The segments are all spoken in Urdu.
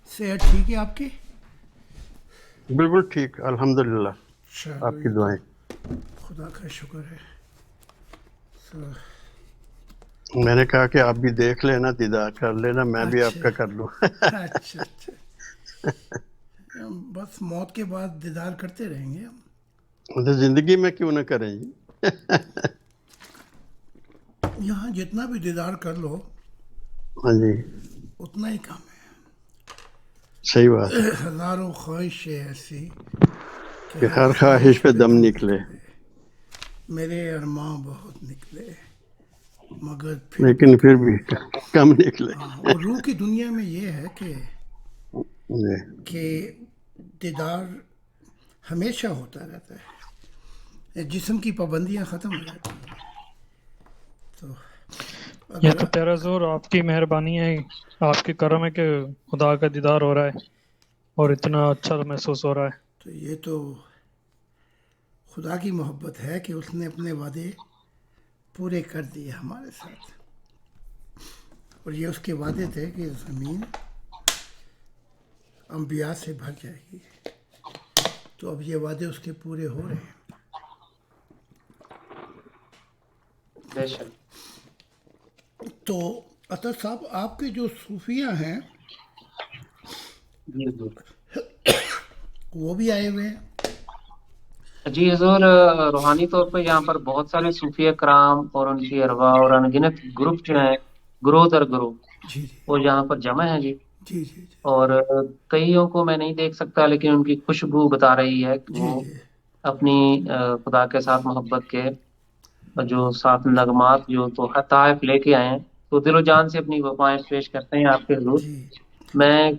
صحت ٹھیک ہے آپ کی؟ بالکل ٹھیک، الحمدللہ، چلو آپ کی یہ تو دعائیں۔ خدا کا شکر ہے۔ So، میں نے کہا کہ آپ بھی دیکھ لینا، دیدار کر لینا، میں بھی آپ اچھا کا کر لوں۔ اچھا اچھا، بس موت کے بعد دیدار کرتے رہیں گے ہم۔ تو زندگی میں کیوں نہ کریں جی؟ یہاں جتنا بھی دیدار کر لو ہاں جی، اتنا ہی کم صحیح بات ہے ہے۔ ہزاروں خواہشیں ایسی کہ کہ ہر ہر خواہش پہ پہ دم دم نکلے، نکلے، میرے ارماں بہت نکلے مگر پھر بھی لیکن پھر کم۔ بھی کم نکلے۔ ہاں، اور روح کی دنیا میں یہ ہے جی، کہ دیدار ہمیشہ ہوتا رہتا ہے، جسم کی پابندیاں ختم ہو جاتی ہیں۔ تو یہ اگر تو تیرا زور آپ کی مہربانی ہے، آپ کے کرم ہے کہ خدا کا دیدار ہو رہا ہے اور اتنا اچھا محسوس ہو رہا ہے۔ تو یہ تو خدا کی محبت ہے کہ اس نے اپنے وعدے پورے کر دیے ہمارے ساتھ، اور یہ اس کے وعدے تھے کہ زمین انبیاء سے بھر جائے گی، تو اب یہ وعدے اس کے پورے ہو رہے ہیں۔ بے شک۔ تو عطا صاحب، آپ کے جو صوفیہ ہیں جی حضور۔ وہ بھی آئے ہوئے ہیں؟ جی حضور، روحانی طور پہ یہاں پر بہت سارے صوفیہ کرام اور ان کی ارواح اور انگنت گروپ جو ہیں، گروہ در گروہ، جی جی وہ یہاں پر جمع ہیں جی۔ جی جی اور کئیوں کو میں نہیں دیکھ سکتا، لیکن ان کی خوشبو بتا رہی ہے کہ جی وہ جی اپنی خدا کے ساتھ محبت کے جو ساتھ نغمات جو تو تحائف لے کے آئے ہیں، تو دل و جان سے اپنی وفائیں پیش کرتے ہیں آپ کے حضور۔ جی میں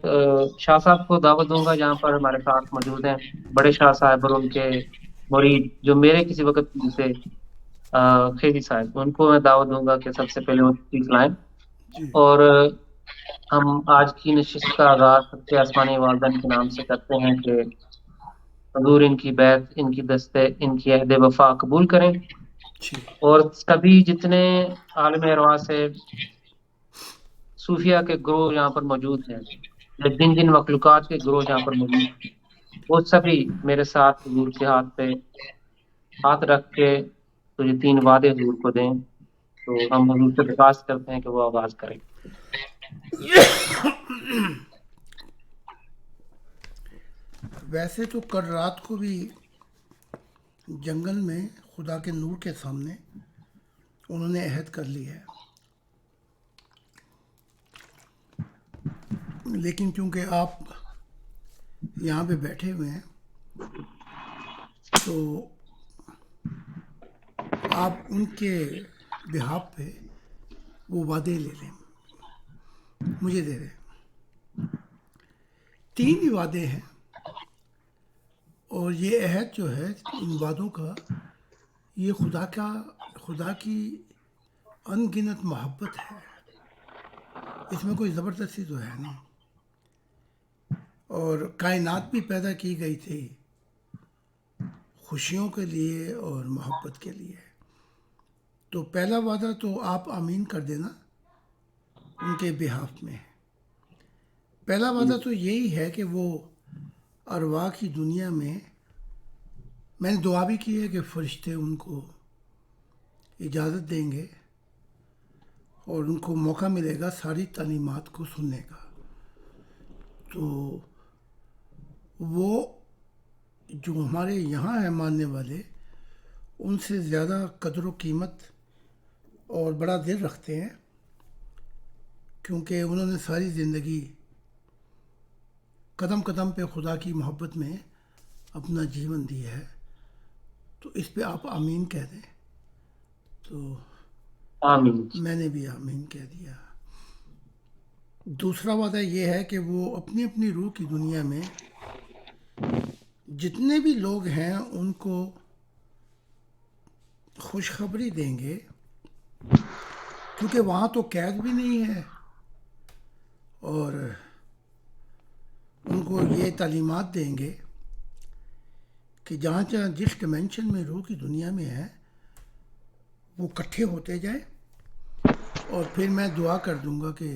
شاہ صاحب کو دعوت دوں گا، جہاں پر ہمارے ساتھ موجود ہیں بڑے شاہ صاحب اور ان کے مرید جو میرے کسی وقت جیسے خیری صاحب، ان کو میں دعوت دوں گا کہ سب سے پہلے وہ تشریف لائیں۔ جی اور ہم آج کی نشست کا آغاز سب کے آسمانی والدین کے نام سے کرتے ہیں کہ حضور ان کی بیعت، ان کی دستے، ان کی عہد وفا قبول کریں، جی اور سبھی جتنے عالم ارواح سے صوفیہ کے گروہ یہاں پر موجود ہیں، یا جن جن مخلوقات کے گروہ یہاں پر موجود ہیں، وہ سبھی میرے ساتھ حضور کے ہاتھ پہ ہاتھ رکھ کے تو یہ 3 وعدے حضور کو دیں، تو ہم حضور سے درخواست کرتے ہیں کہ وہ آغاز کریں۔ ویسے تو کل رات کو بھی جنگل میں خدا کے نور کے سامنے انہوں نے عہد کر لی ہے، لیکن چونکہ آپ یہاں پہ بیٹھے ہوئے ہیں تو آپ ان کے بہاف پہ وہ وعدے لے لیں، مجھے دے دیں۔ 3 ہی وعدے ہیں، اور یہ عہد جو ہے ان وعدوں کا، یہ خدا کی ان گنت محبت ہے، اس میں کوئی زبردستی تو ہے نہیں۔ اور کائنات بھی پیدا کی گئی تھی خوشیوں کے لیے اور محبت کے لیے۔ تو پہلا وعدہ تو آپ آمین کر دینا ان کے بہاف میں۔ پہلا وعدہ تو یہی ہے کہ وہ ارواح کی دنیا میں نے دعا بھی کی ہے کہ فرشتے ان کو اجازت دیں گے اور ان کو موقع ملے گا ساری تعلیمات کو سننے کا، تو وہ جو ہمارے یہاں ہیں ماننے والے، ان سے زیادہ قدر و قیمت اور بڑا دل رکھتے ہیں، کیونکہ انہوں نے ساری زندگی قدم قدم پہ خدا کی محبت میں اپنا جیون دیا ہے۔ تو اس پہ آپ آمین کہہ دیں، تو آمین۔ میں نے بھی آمین کہہ دیا۔ دوسرا وعدہ یہ ہے کہ وہ اپنی اپنی روح کی دنیا میں جتنے بھی لوگ ہیں ان کو خوشخبری دیں گے، کیونکہ وہاں تو قید بھی نہیں ہے، اور ان کو یہ تعلیمات دیں گے کہ جہاں جہاں جس ڈیمینشن میں روح کی دنیا میں ہے وہ اکٹھے ہوتے جائیں، اور پھر میں دعا کر دوں گا کہ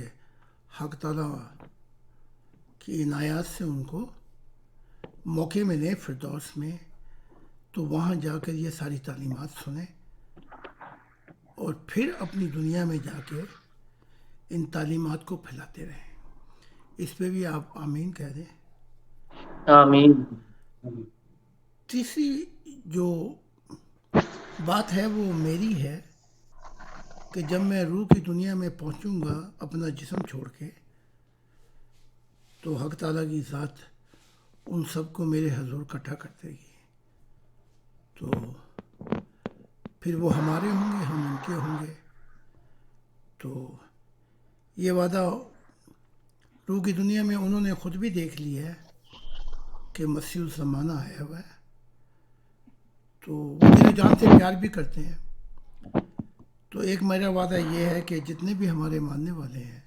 حق تعالیٰ کہ عنایات سے ان کو موقع ملے فردوس میں تو وہاں جا کر یہ ساری تعلیمات سنیں اور پھر اپنی دنیا میں جا کے ان تعلیمات کو پھیلاتے رہیں. اس پہ بھی آپ آمین کہہ دیں. آمین. تیسری جو بات ہے وہ میری ہے کہ جب میں روح کی دنیا میں پہنچوں گا اپنا جسم چھوڑ کے تو حق تعالیٰ کی ذات ان سب کو میرے حضور اکٹھا کر دے گی. تو پھر وہ ہمارے ہوں گے, ہم ان کے ہوں گے. تو یہ وعدہ روح کی دنیا میں انہوں نے خود بھی دیکھ لیا ہے کہ مسیح الزمانہ آیا ہوا ہے. تو وہ دل و جان سے پیار بھی کرتے ہیں. تو ایک میرا وعدہ یہ ہے کہ جتنے بھی ہمارے ماننے والے ہیں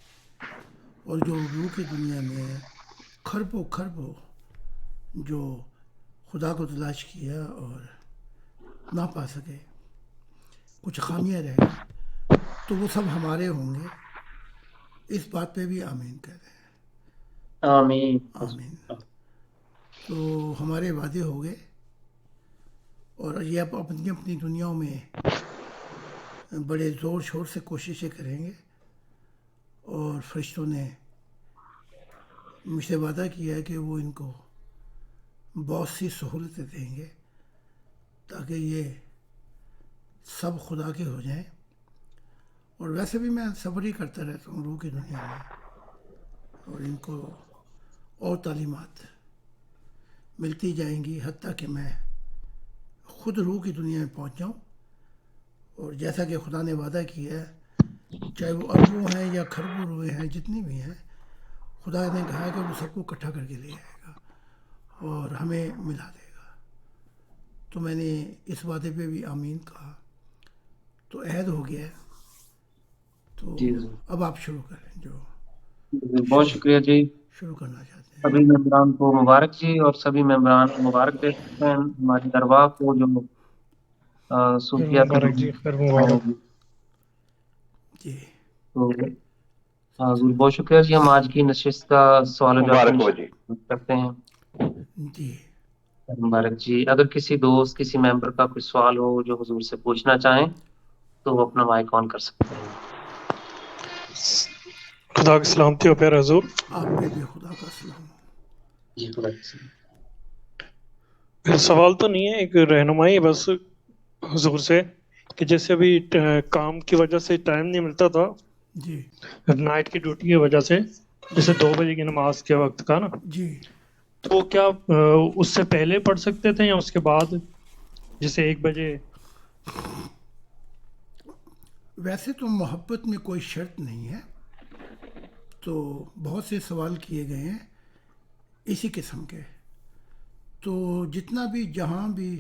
اور جو روح کی دنیا میں کھربوں جو خدا کو تلاش کیا اور نہ پا سکے, کچھ خامیاں رہ گئی, تو وہ سب ہمارے ہوں گے. اس بات پہ بھی آمین کہہ رہے ہیں. آمین. آمین. تو ہمارے وعدے ہو گئے اور یہ اب اپنی اپنی دنیاؤں میں بڑے زور شور سے کوششیں کریں گے. اور فرشتوں نے مجھ سے وعدہ کیا ہے کہ وہ ان کو بہت سی سہولتیں دیں گے تاکہ یہ سب خدا کے ہو جائیں. اور ویسے بھی میں صبر ہی کرتا رہتا ہوں روح کی دنیا میں, اور ان کو اور تعلیمات ملتی جائیں گی حتیٰ کہ میں خود روح کی دنیا میں پہنچ جاؤں. اور جیسا کہ خدا نے وعدہ کیا ہے, چاہے وہ اربوں ہیں یا کھربوں روئے ہیں, جتنی بھی ہیں, خدا نے کہا کہ وہ سب کو اکٹھا کر کے لے آئے گا اور ہمیں ملا دے گا. تو میں نے اس وعدے پہ بھی آمین کہا, تو عہد ہو گیا ہے. تو جی اب آپ شروع کریں جو بہت شکریہ جی. شروع کرنا چاہتے ہیں. سبھی ممبران کو مبارک جی, اور سبھی ممبران کو مبارک دیتے ہیں ہماری دربار کو جو خیر صوفیہ مبارک جی, خیر مبارک. جی تو حضور بہت شکریہ جی. ہم آج کی نشست کا سوال و جواب کی مبارک ہو جی. نشست کرتے ہیں. جی مبارک جی. اگر کسی دوست کسی ممبر کا کوئی سوال ہو جو حضور سے پوچھنا چاہیں تو وہ اپنا مائک آن کر سکتے ہیں. خدا کی سلامتی ہو پیارے حضور. آپ پہ بھی خدا کا سلام ہو. جی خدا حافظ. پھر سوال تو نہیں ہے, ایک رہنمائی ہے بس حضور سے کہ جیسے ابھی کام کی وجہ سے ٹائم نہیں ملتا تھا, جی نائٹ کی ڈیوٹی کی وجہ سے, جیسے 2 بجے کی نماز کے وقت کا نا, جی تو کیا اس سے پہلے پڑھ سکتے تھے یا اس کے بعد, جیسے 1 بجے؟ ویسے تو محبت میں کوئی شرط نہیں ہے. تو بہت سے سوال کیے گئے ہیں اسی قسم کے. تو جتنا بھی جہاں بھی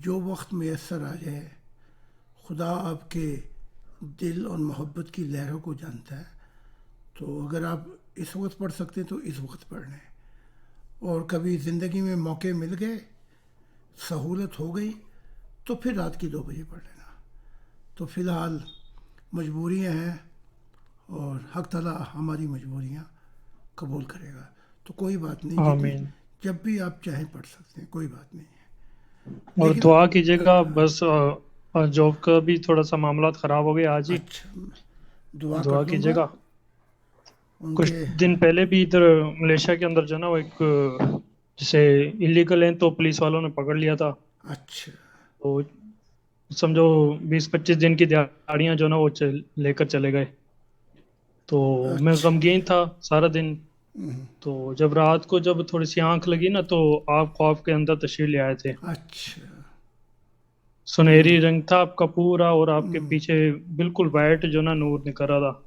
جو وقت میسر آ جائے, خدا آپ کے دل اور محبت کی لہروں کو جانتا ہے. تو اگر آپ اس وقت پڑھ سکتے تو اس وقت پڑھ لیں, اور کبھی زندگی میں موقع مل گئے, سہولت ہو گئی, تو پھر رات کی 2 بجے پڑھ لینا. تو فی الحال مجبوریاں ہیں اور حق تعالیٰ ہماری مجبوریاں قبول کرے گا. تو کوئی بات نہیں, آمین. جب بھی آپ چاہیں پڑھ سکتے ہیں, کوئی بات نہیں ہے. اور لیکن دعا کیجیے گا بس, جاب کا بھی تھوڑا سا معاملات خراب ہو گئے آج ہی, اچھا, دعا کر دعا دوں کیجیے گا گا. ان کچھ کے. دن پہلے بھی ادھر ملیشیا کے اندر جو ہے نا, وہ ایک جیسے انلیگل ہیں تو پولیس والوں نے پکڑ لیا تھا. اچھا تو سمجھو 20-25 دن کی دیہڑیاں جو نا وہ لے کر چلے گئے. تو میں اچھا غمگین تھا سارا دن. تو جب رات کو جب تھوڑی سی آنکھ لگی نا, تو آپ خواب کے اندر تشریف لے آئے تھے. اچھا سنہری رنگ تھا آپ کا پورا, اور آپ کے پیچھے بالکل وائٹ جو نا نور نکل رہا تھا.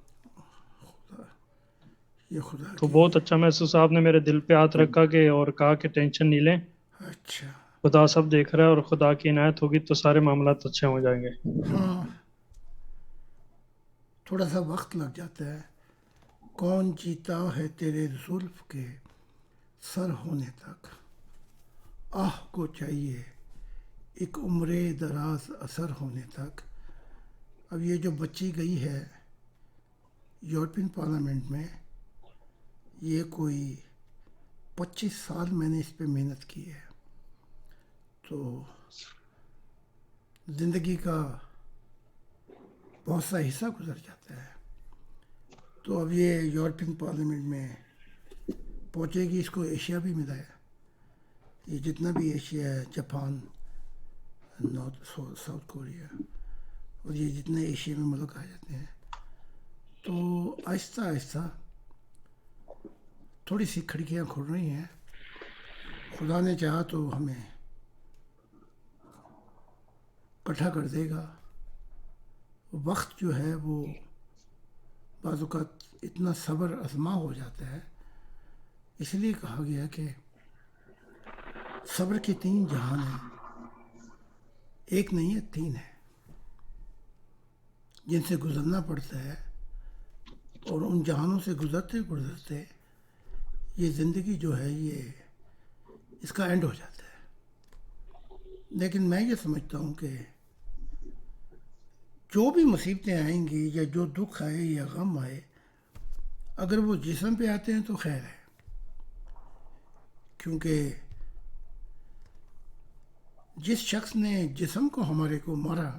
یہ خدا تو کی. بہت اچھا محسوس, آپ نے میرے دل پہ ہاتھ رکھا کہ اور کہا کہ ٹینشن نہیں لیں, اچھا خدا سب دیکھ رہا ہے, اور خدا کی عنایت ہوگی تو سارے معاملات اچھے ہو جائیں گے. ہاں, تھوڑا سا وقت لگ جاتا ہے. کون جیتا ہے تیرے زلف کے سر ہونے تک, آہ کو چاہیے ایک عمر دراز اثر ہونے تک. اب یہ جو بچی گئی ہے یورپین پارلیمنٹ میں, یہ کوئی 25 سال میں نے اس پہ محنت کی ہے. تو زندگی کا بہت سا حصہ گزر جاتا ہے. تو اب یہ یورپین پارلیمنٹ میں پہنچے گی. اس کو ایشیا بھی ملا ہے. یہ جتنا بھی ایشیا ہے، جاپان، ساؤتھ کوریا، اور یہ جتنے ایشیا میں ملک آ جاتے ہیں، تو آہستہ آہستہ تھوڑی سی کھڑکیاں کھل رہی ہیں. خدا نے چاہا تو ہمیں اکٹھا کر دے گا. وقت جو ہے وہ بعض اوقات اتنا صبر آزما ہو جاتا ہے. اس لیے کہا گیا کہ صبر کے 3 جہان ہیں، ایک نہیں ہے 3 ہے، جن سے گزرنا پڑتا ہے. اور ان جہانوں سے گزرتے گزرتے یہ زندگی جو ہے یہ اس کا اینڈ ہو جاتا ہے. لیکن میں یہ سمجھتا ہوں کہ جو بھی مصیبتیں آئیں گی یا جو دکھ آئے یا غم آئے، اگر وہ جسم پہ آتے ہیں تو خیر ہے. کیونکہ جس شخص نے جسم کو ہمارے کو مارا،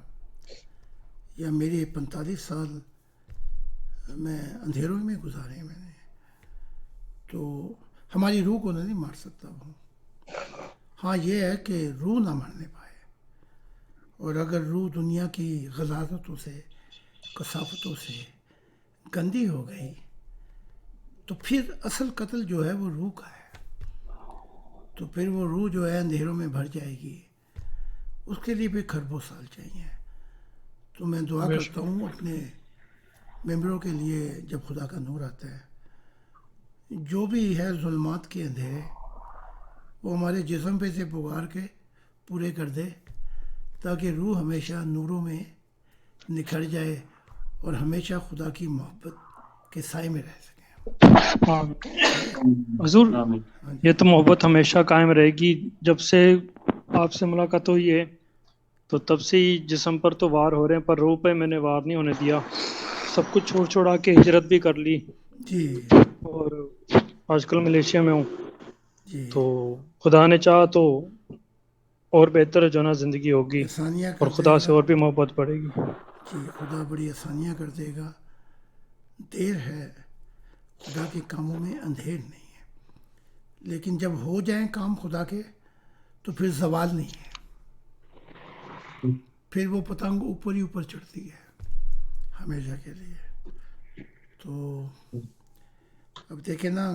یا میرے 45 سال میں اندھیروں میں گزارے میں نے، تو ہماری روح کو نہیں مار سکتا وہ. ہاں یہ ہے کہ روح نہ مرنے پائے. اور اگر روح دنیا کی غلاظتوں سے، کثافتوں سے گندی ہو گئی، تو پھر اصل قتل جو ہے وہ روح کا ہے. تو پھر وہ روح جو ہے اندھیروں میں بھر جائے گی. اس کے لیے بھی خربوں سال چاہیے. تو میں دعا کرتا ہوں اپنے ممبروں کے لیے، جب خدا کا نور آتا ہے، جو بھی ہے ظلمات کے اندھیرے وہ ہمارے جسم پہ سے پگار کے پورے کر دے، تاکہ روح ہمیشہ نوروں میں نکھر جائے اور ہمیشہ خدا کی محبت کے سائے میں رہ سکیں. ہاں حضور، آمین. یہ تو محبت ہمیشہ قائم رہے گی. جب سے آپ سے ملاقات ہوئی ہے تو تب سے ہی جسم پر تو وار ہو رہے ہیں، پر روح پہ میں نے وار نہیں ہونے دیا. سب کچھ چھوڑ چھوڑا کے ہجرت بھی کر لی، جی اور آج کل ملیشیا میں ہوں. جی تو خدا نے چاہا تو اور بہتر جو نا زندگی ہوگی، آسانیاں اور کر دے خدا سے گا. اور بھی محبت بڑھے گی. جی خدا بڑی آسانیاں کر دے گا. دیر ہے، خدا کے کاموں میں اندھیر نہیں ہے. لیکن جب ہو جائیں کام خدا کے تو پھر زوال نہیں ہے. پھر وہ پتنگ اوپر ہی اوپر چڑھتی ہے ہمیشہ کے لیے. تو اب دیکھیں نا،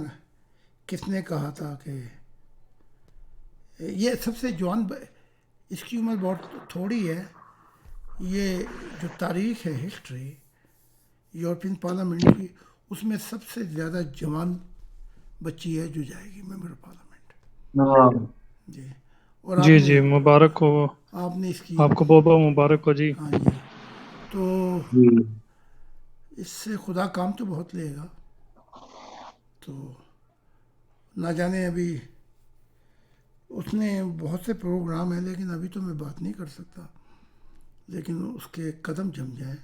کس نے کہا تھا کہ یہ سب سے جوان اس کی عمر بہت تھوڑی ہے. یہ جو تاریخ ہے، ہسٹری یورپین پارلیمنٹ کی، اس میں سب سے زیادہ جوان بچی ہے جو جائے گی ممبر پارلیمنٹ. جی. اور جی جی، مبارک ہو آپ نے اس کی، آپ کو، بہت بہت مبارک ہو جی. ہاں جی. تو اس سے خدا کام تو بہت لے گا. تو نہ جانے ابھی اس نے بہت سے پروگرام ہیں، لیکن ابھی تو میں بات نہیں کر سکتا. لیکن اس کے قدم جم جائیں،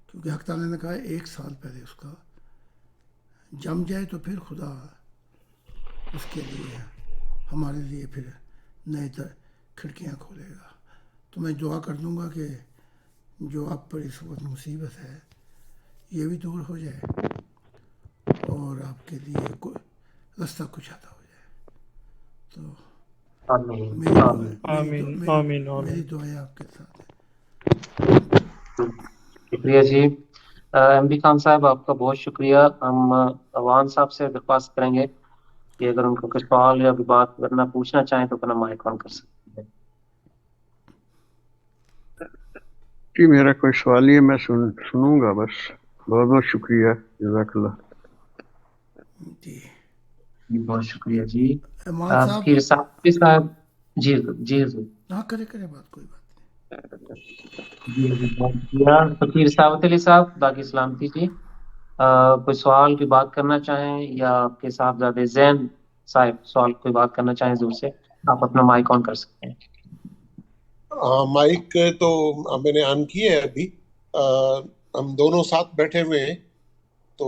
کیونکہ حق تعالیٰ نے کہا 1 سال پہلے اس کا جم جائے تو پھر خدا اس کے لیے، ہمارے لیے پھر نئے کھڑکیاں کھولے گا. تو میں دعا کر دوں گا کہ جو آپ پر اس وقت مصیبت ہے یہ بھی دور ہو جائے، اور آپ کے لیے رستہ کچھ آتا ہو جائے. تو آمین آمین میری آمین. دعائیں آپ کے ساتھ ہیں. شکریہ جی. ایم بی خان صاحب، آپ کا بہت شکریہ. ہم اوان صاحب سے درخواست کریں گے کہ اگر ان کو کچھ سوال یا بات کرنا پوچھنا چاہیں تو اپنا مائک آن کر سکتے ہیں. جی میرا کوئی سوال ہی، میں سنوں گا بس. بہت بہت شکریہ، جزاک اللہ. جی بہت شکریہ جی. امان صاحب، فقیر صاحب، جی جی حضور. ہاں کرے بات، کوئی بات جی بہت شکریہ. فقیر ثابت علی صاحب، باقی سلامتی جی. کوئی سوال کی بات کرنا چاہیں، یا آپ کے صاحبزادے زین صاحب سوال کوئی بات کرنا چاہیں حضور سے، آپ اپنا مائک آن کر سکتے ہیں. مائک تو میں نے آن کی ہے ابھی. ہم دونوں ساتھ بیٹھے ہوئے ہیں، تو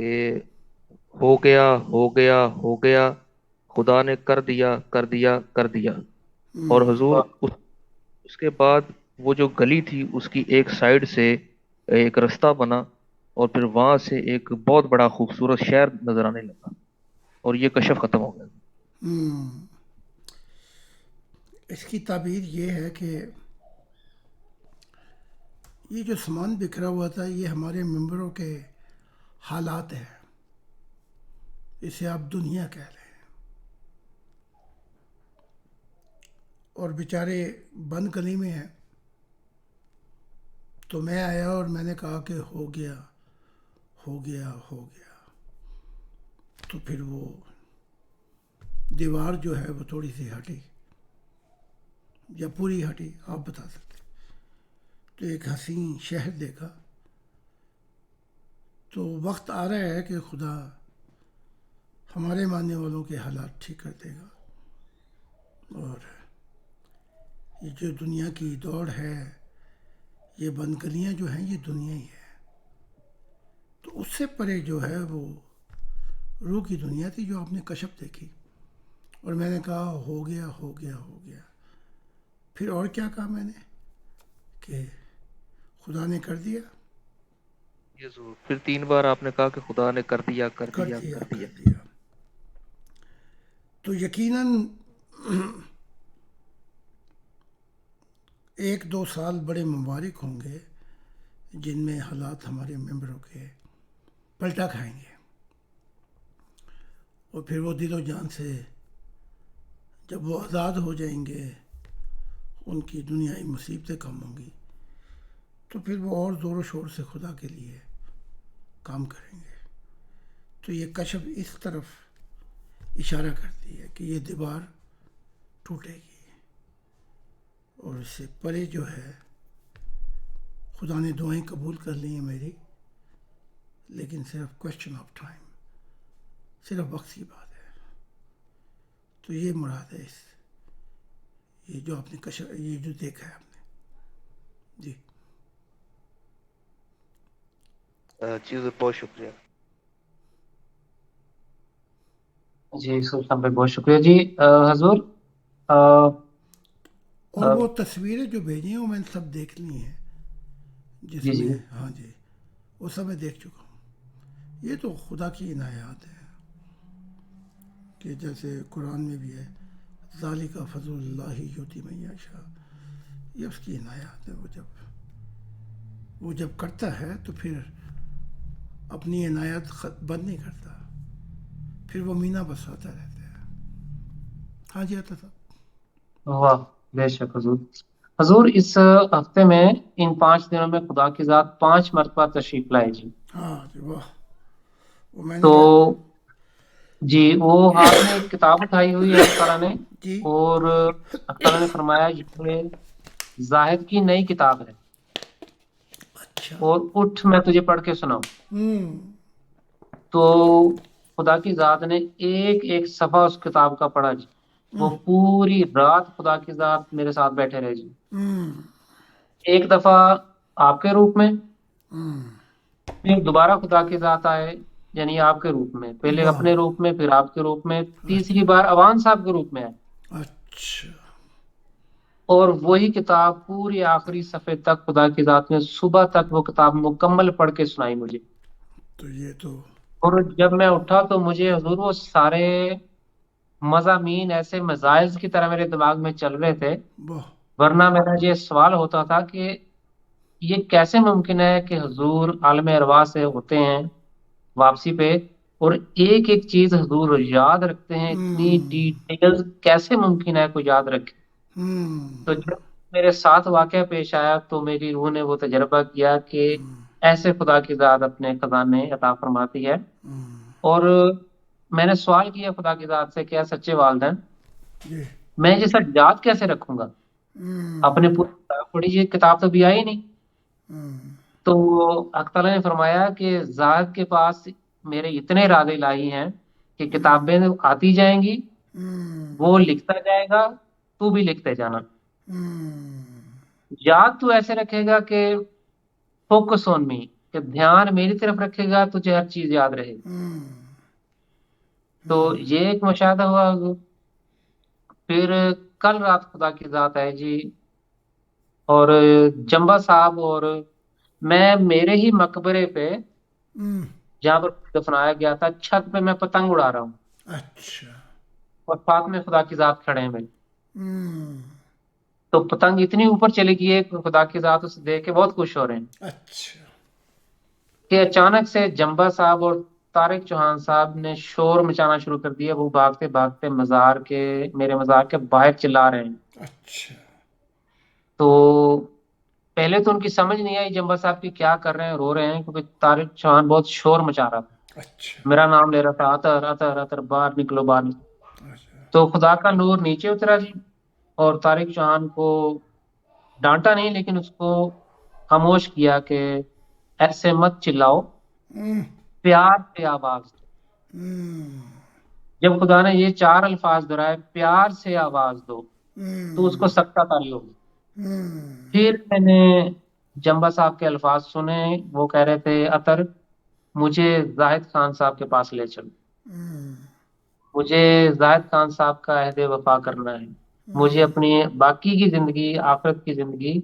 کہ ہو گیا ہو گیا ہو گیا، خدا نے کر دیا کر دیا کر دیا. اور حضور اس کے بعد وہ جو گلی تھی اس کی ایک سائڈ سے ایک رستہ بنا، اور پھر وہاں سے ایک بہت بڑا خوبصورت شہر نظر آنے لگا، اور یہ کشف ختم ہو گیا. اس کی تعبیر یہ ہے کہ یہ جو سامان بکھرا ہوا تھا یہ ہمارے ممبروں کے حالات ہیں، اسے آپ دنیا کہہ رہے ہیں. اور بیچارے بند گلی میں ہیں. تو میں آیا اور میں نے کہا کہ ہو گیا ہو گیا ہو گیا. تو پھر وہ دیوار جو ہے وہ تھوڑی سی ہٹی یا پوری ہٹی، آپ بتا سکتے. تو ایک حسین شہر دیکھا. تو وقت آ رہا ہے کہ خدا ہمارے ماننے والوں کے حالات ٹھیک کر دے گا. اور یہ جو دنیا کی دوڑ ہے، یہ بند گلیاں جو ہیں یہ دنیا ہی ہے. تو اس سے پرے جو ہے وہ روح کی دنیا تھی جو آپ نے کشف دیکھی. اور میں نے کہا ہو گیا ہو گیا ہو گیا. پھر اور کیا کہا میں نے کہ خدا نے کر دیا یہ ضرور. پھر 3 بار آپ نے کہا کہ خدا نے کر دیا کر کر دیا دیا کر دیا. کر دیا. تو یقیناً 1-2 سال بڑے مبارک ہوں گے جن میں حالات ہمارے ممبروں کے پلٹا کھائیں گے. اور پھر وہ دل و جان سے جب وہ آزاد ہو جائیں گے، ان کی دنیائی مصیبتیں کم ہوں گی، تو پھر وہ اور زور و شور سے خدا کے لیے کام کریں گے. تو یہ کشف اس طرف اشارہ کرتی ہے کہ یہ دیوار ٹوٹے گی. اور اس سے پرے جو ہے خدا نے دعائیں قبول کر لی ہیں میری، لیکن صرف کوشچن آف ٹائم، صرف وقت کی بات ہے. تو یہ مراد ہے اس یہ جو آپ نے یہ جو دیکھا ہے آپ نے. جی جی حضور، بہت شکریہ. جی سلطان بھائی بہت شکریہ. جی حضور اور وہ تصویریں جو بھیجی ہیں وہ میں نے سب دیکھ لی ہیں، جس جی جی میں ہاں جی وہ سب میں دیکھ چکا ہوں. یہ تو خدا کی عنایات ہے کہ جیسے قرآن میں بھی ہے ذالک فضل اللہ یؤتی من یشاء. یہ اس کی عنایات ہے. وہ جب کرتا ہے تو پھر اپنی عنایت بند نہیں کرتا، پھر وہ مینا بساتا رہتا ہے. ہاں جی آتا صاحب. واہ بے شک حضور. حضور اس ہفتے میں ان 5 دنوں میں خدا کی ذات 5 مرتبہ تشریف لائے جی. ہاں جی واہ. وہ میں تو نے جی وہ ہاتھ میں ایک کتاب اٹھائی ہوئی ہے اللہ تعالیٰ نے، جی اور اللہ تعالیٰ نے فرمایا یہ زاہد کی نئی کتاب ہے، اچھا. اور اٹھ میں تجھے پڑھ کے سناؤں. تو خدا کی ذات نے ایک ایک صفحہ اس کتاب کا پڑھا جی. وہ پوری رات خدا کی ذات میرے ساتھ بیٹھے رہے جی. ایک دفعہ آپ کے روپ میں، پھر دوبارہ خدا کی ذات آئے یعنی آپ کے روپ میں، پہلے واہ. اپنے روپ میں، پھر آپ کے روپ میں، تیسری اچھا بار اوان صاحب کے روپ میں آئے. اچھا. اور وہی کتاب پوری آخری صفحے تک خدا کی ذات نے صبح تک وہ کتاب مکمل پڑھ کے سنائی مجھے. تو یہ تو اور جب میں اٹھا تو مجھے حضور وہ سارے مضامین ایسے مزائز کی طرح میرے دماغ میں چل رہے تھے، واہ. ورنہ میرا یہ سوال ہوتا تھا کہ یہ کیسے ممکن ہے کہ حضور عالم ارواح سے ہوتے ہیں واپسی پہ اور ایک ایک چیز حضور یاد رکھتے ہیں، اتنی ڈیٹیل کیسے ممکن ہے کوئی یاد رکھے. تو جب میرے ساتھ واقعہ پیش آیا تو میری روح نے وہ تجربہ کیا کہ ایسے خدا کی ذات اپنے خزانے عطا فرماتی ہے. اور میں نے سوال کیا خدا کی ذات سے، کیا سچے والدین جی میں یہ سب یاد کیسے رکھوں گا؟ اپنے پوری کتاب پڑھی، یہ کتاب تو بھی آئی نہیں. تو حق تعالیٰ نے فرمایا کہ ذات کے پاس میرے اتنے ارادے الہی ہیں کہ کتابیں آتی جائیں گی، وہ لکھتا جائے گا، تو بھی لکھتے جانا. یاد تو ایسے رکھے گا کہ فوکس آن می، کہ دھیان میری طرف رکھے گا تجھے ہر چیز یاد رہے گی. تو یہ ایک مشاہدہ ہوا حضور. پھر کل رات خدا کی ذات ہے جی، اور جمبا صاحب اور میں میرے ہی مقبرے پہ جہاں پر دفنایا گیا تھا چھت پہ میں پتنگ اڑا رہا ہوں، اچھا. اور ساتھ میں خدا کی ذات کھڑے ہیں میرے. تو پتنگ اتنی اوپر چلی گئی ہے کہ خدا کی ذات اسے دیکھ کے بہت خوش ہو رہے ہیں اچھا. کہ اچانک سے جمبا صاحب اور طارق چوہان صاحب نے شور مچانا شروع کر دیا. وہ بھاگتے بھاگتے میرے مزار کے باہر چلا رہے ہیں. اچھا. تو پہلے تو ان کی سمجھ نہیں آئی جمبا صاحب کی کیا کر رہے ہیں، رو رہے ہیں کیونکہ طارق چوہان بہت شور مچا رہا تھا، اچھا. میرا نام لے رہا تھا، اطہر اطہر اطہر باہر نکلو باہر نکلو. اچھا. تو خدا کا نور نیچے اترا جی، اور طارق چوہان کو ڈانٹا نہیں لیکن اس کو خاموش کیا کہ ایسے مت چلاؤ، پیار سے آواز دو. جب خدا نے یہ 4 الفاظ دہرائے، پیار سے آواز دو، تو اس کو سکتہ تاری ہوگی. پھر میں نے جمبا صاحب کے الفاظ سنے، وہ کہہ رہے تھے اطہر مجھے زاہد خان صاحب کے پاس لے چلو، مجھے زاہد خان صاحب کا عہد وفا کرنا ہے، مجھے اپنی باقی کی زندگی، آخرت کی زندگی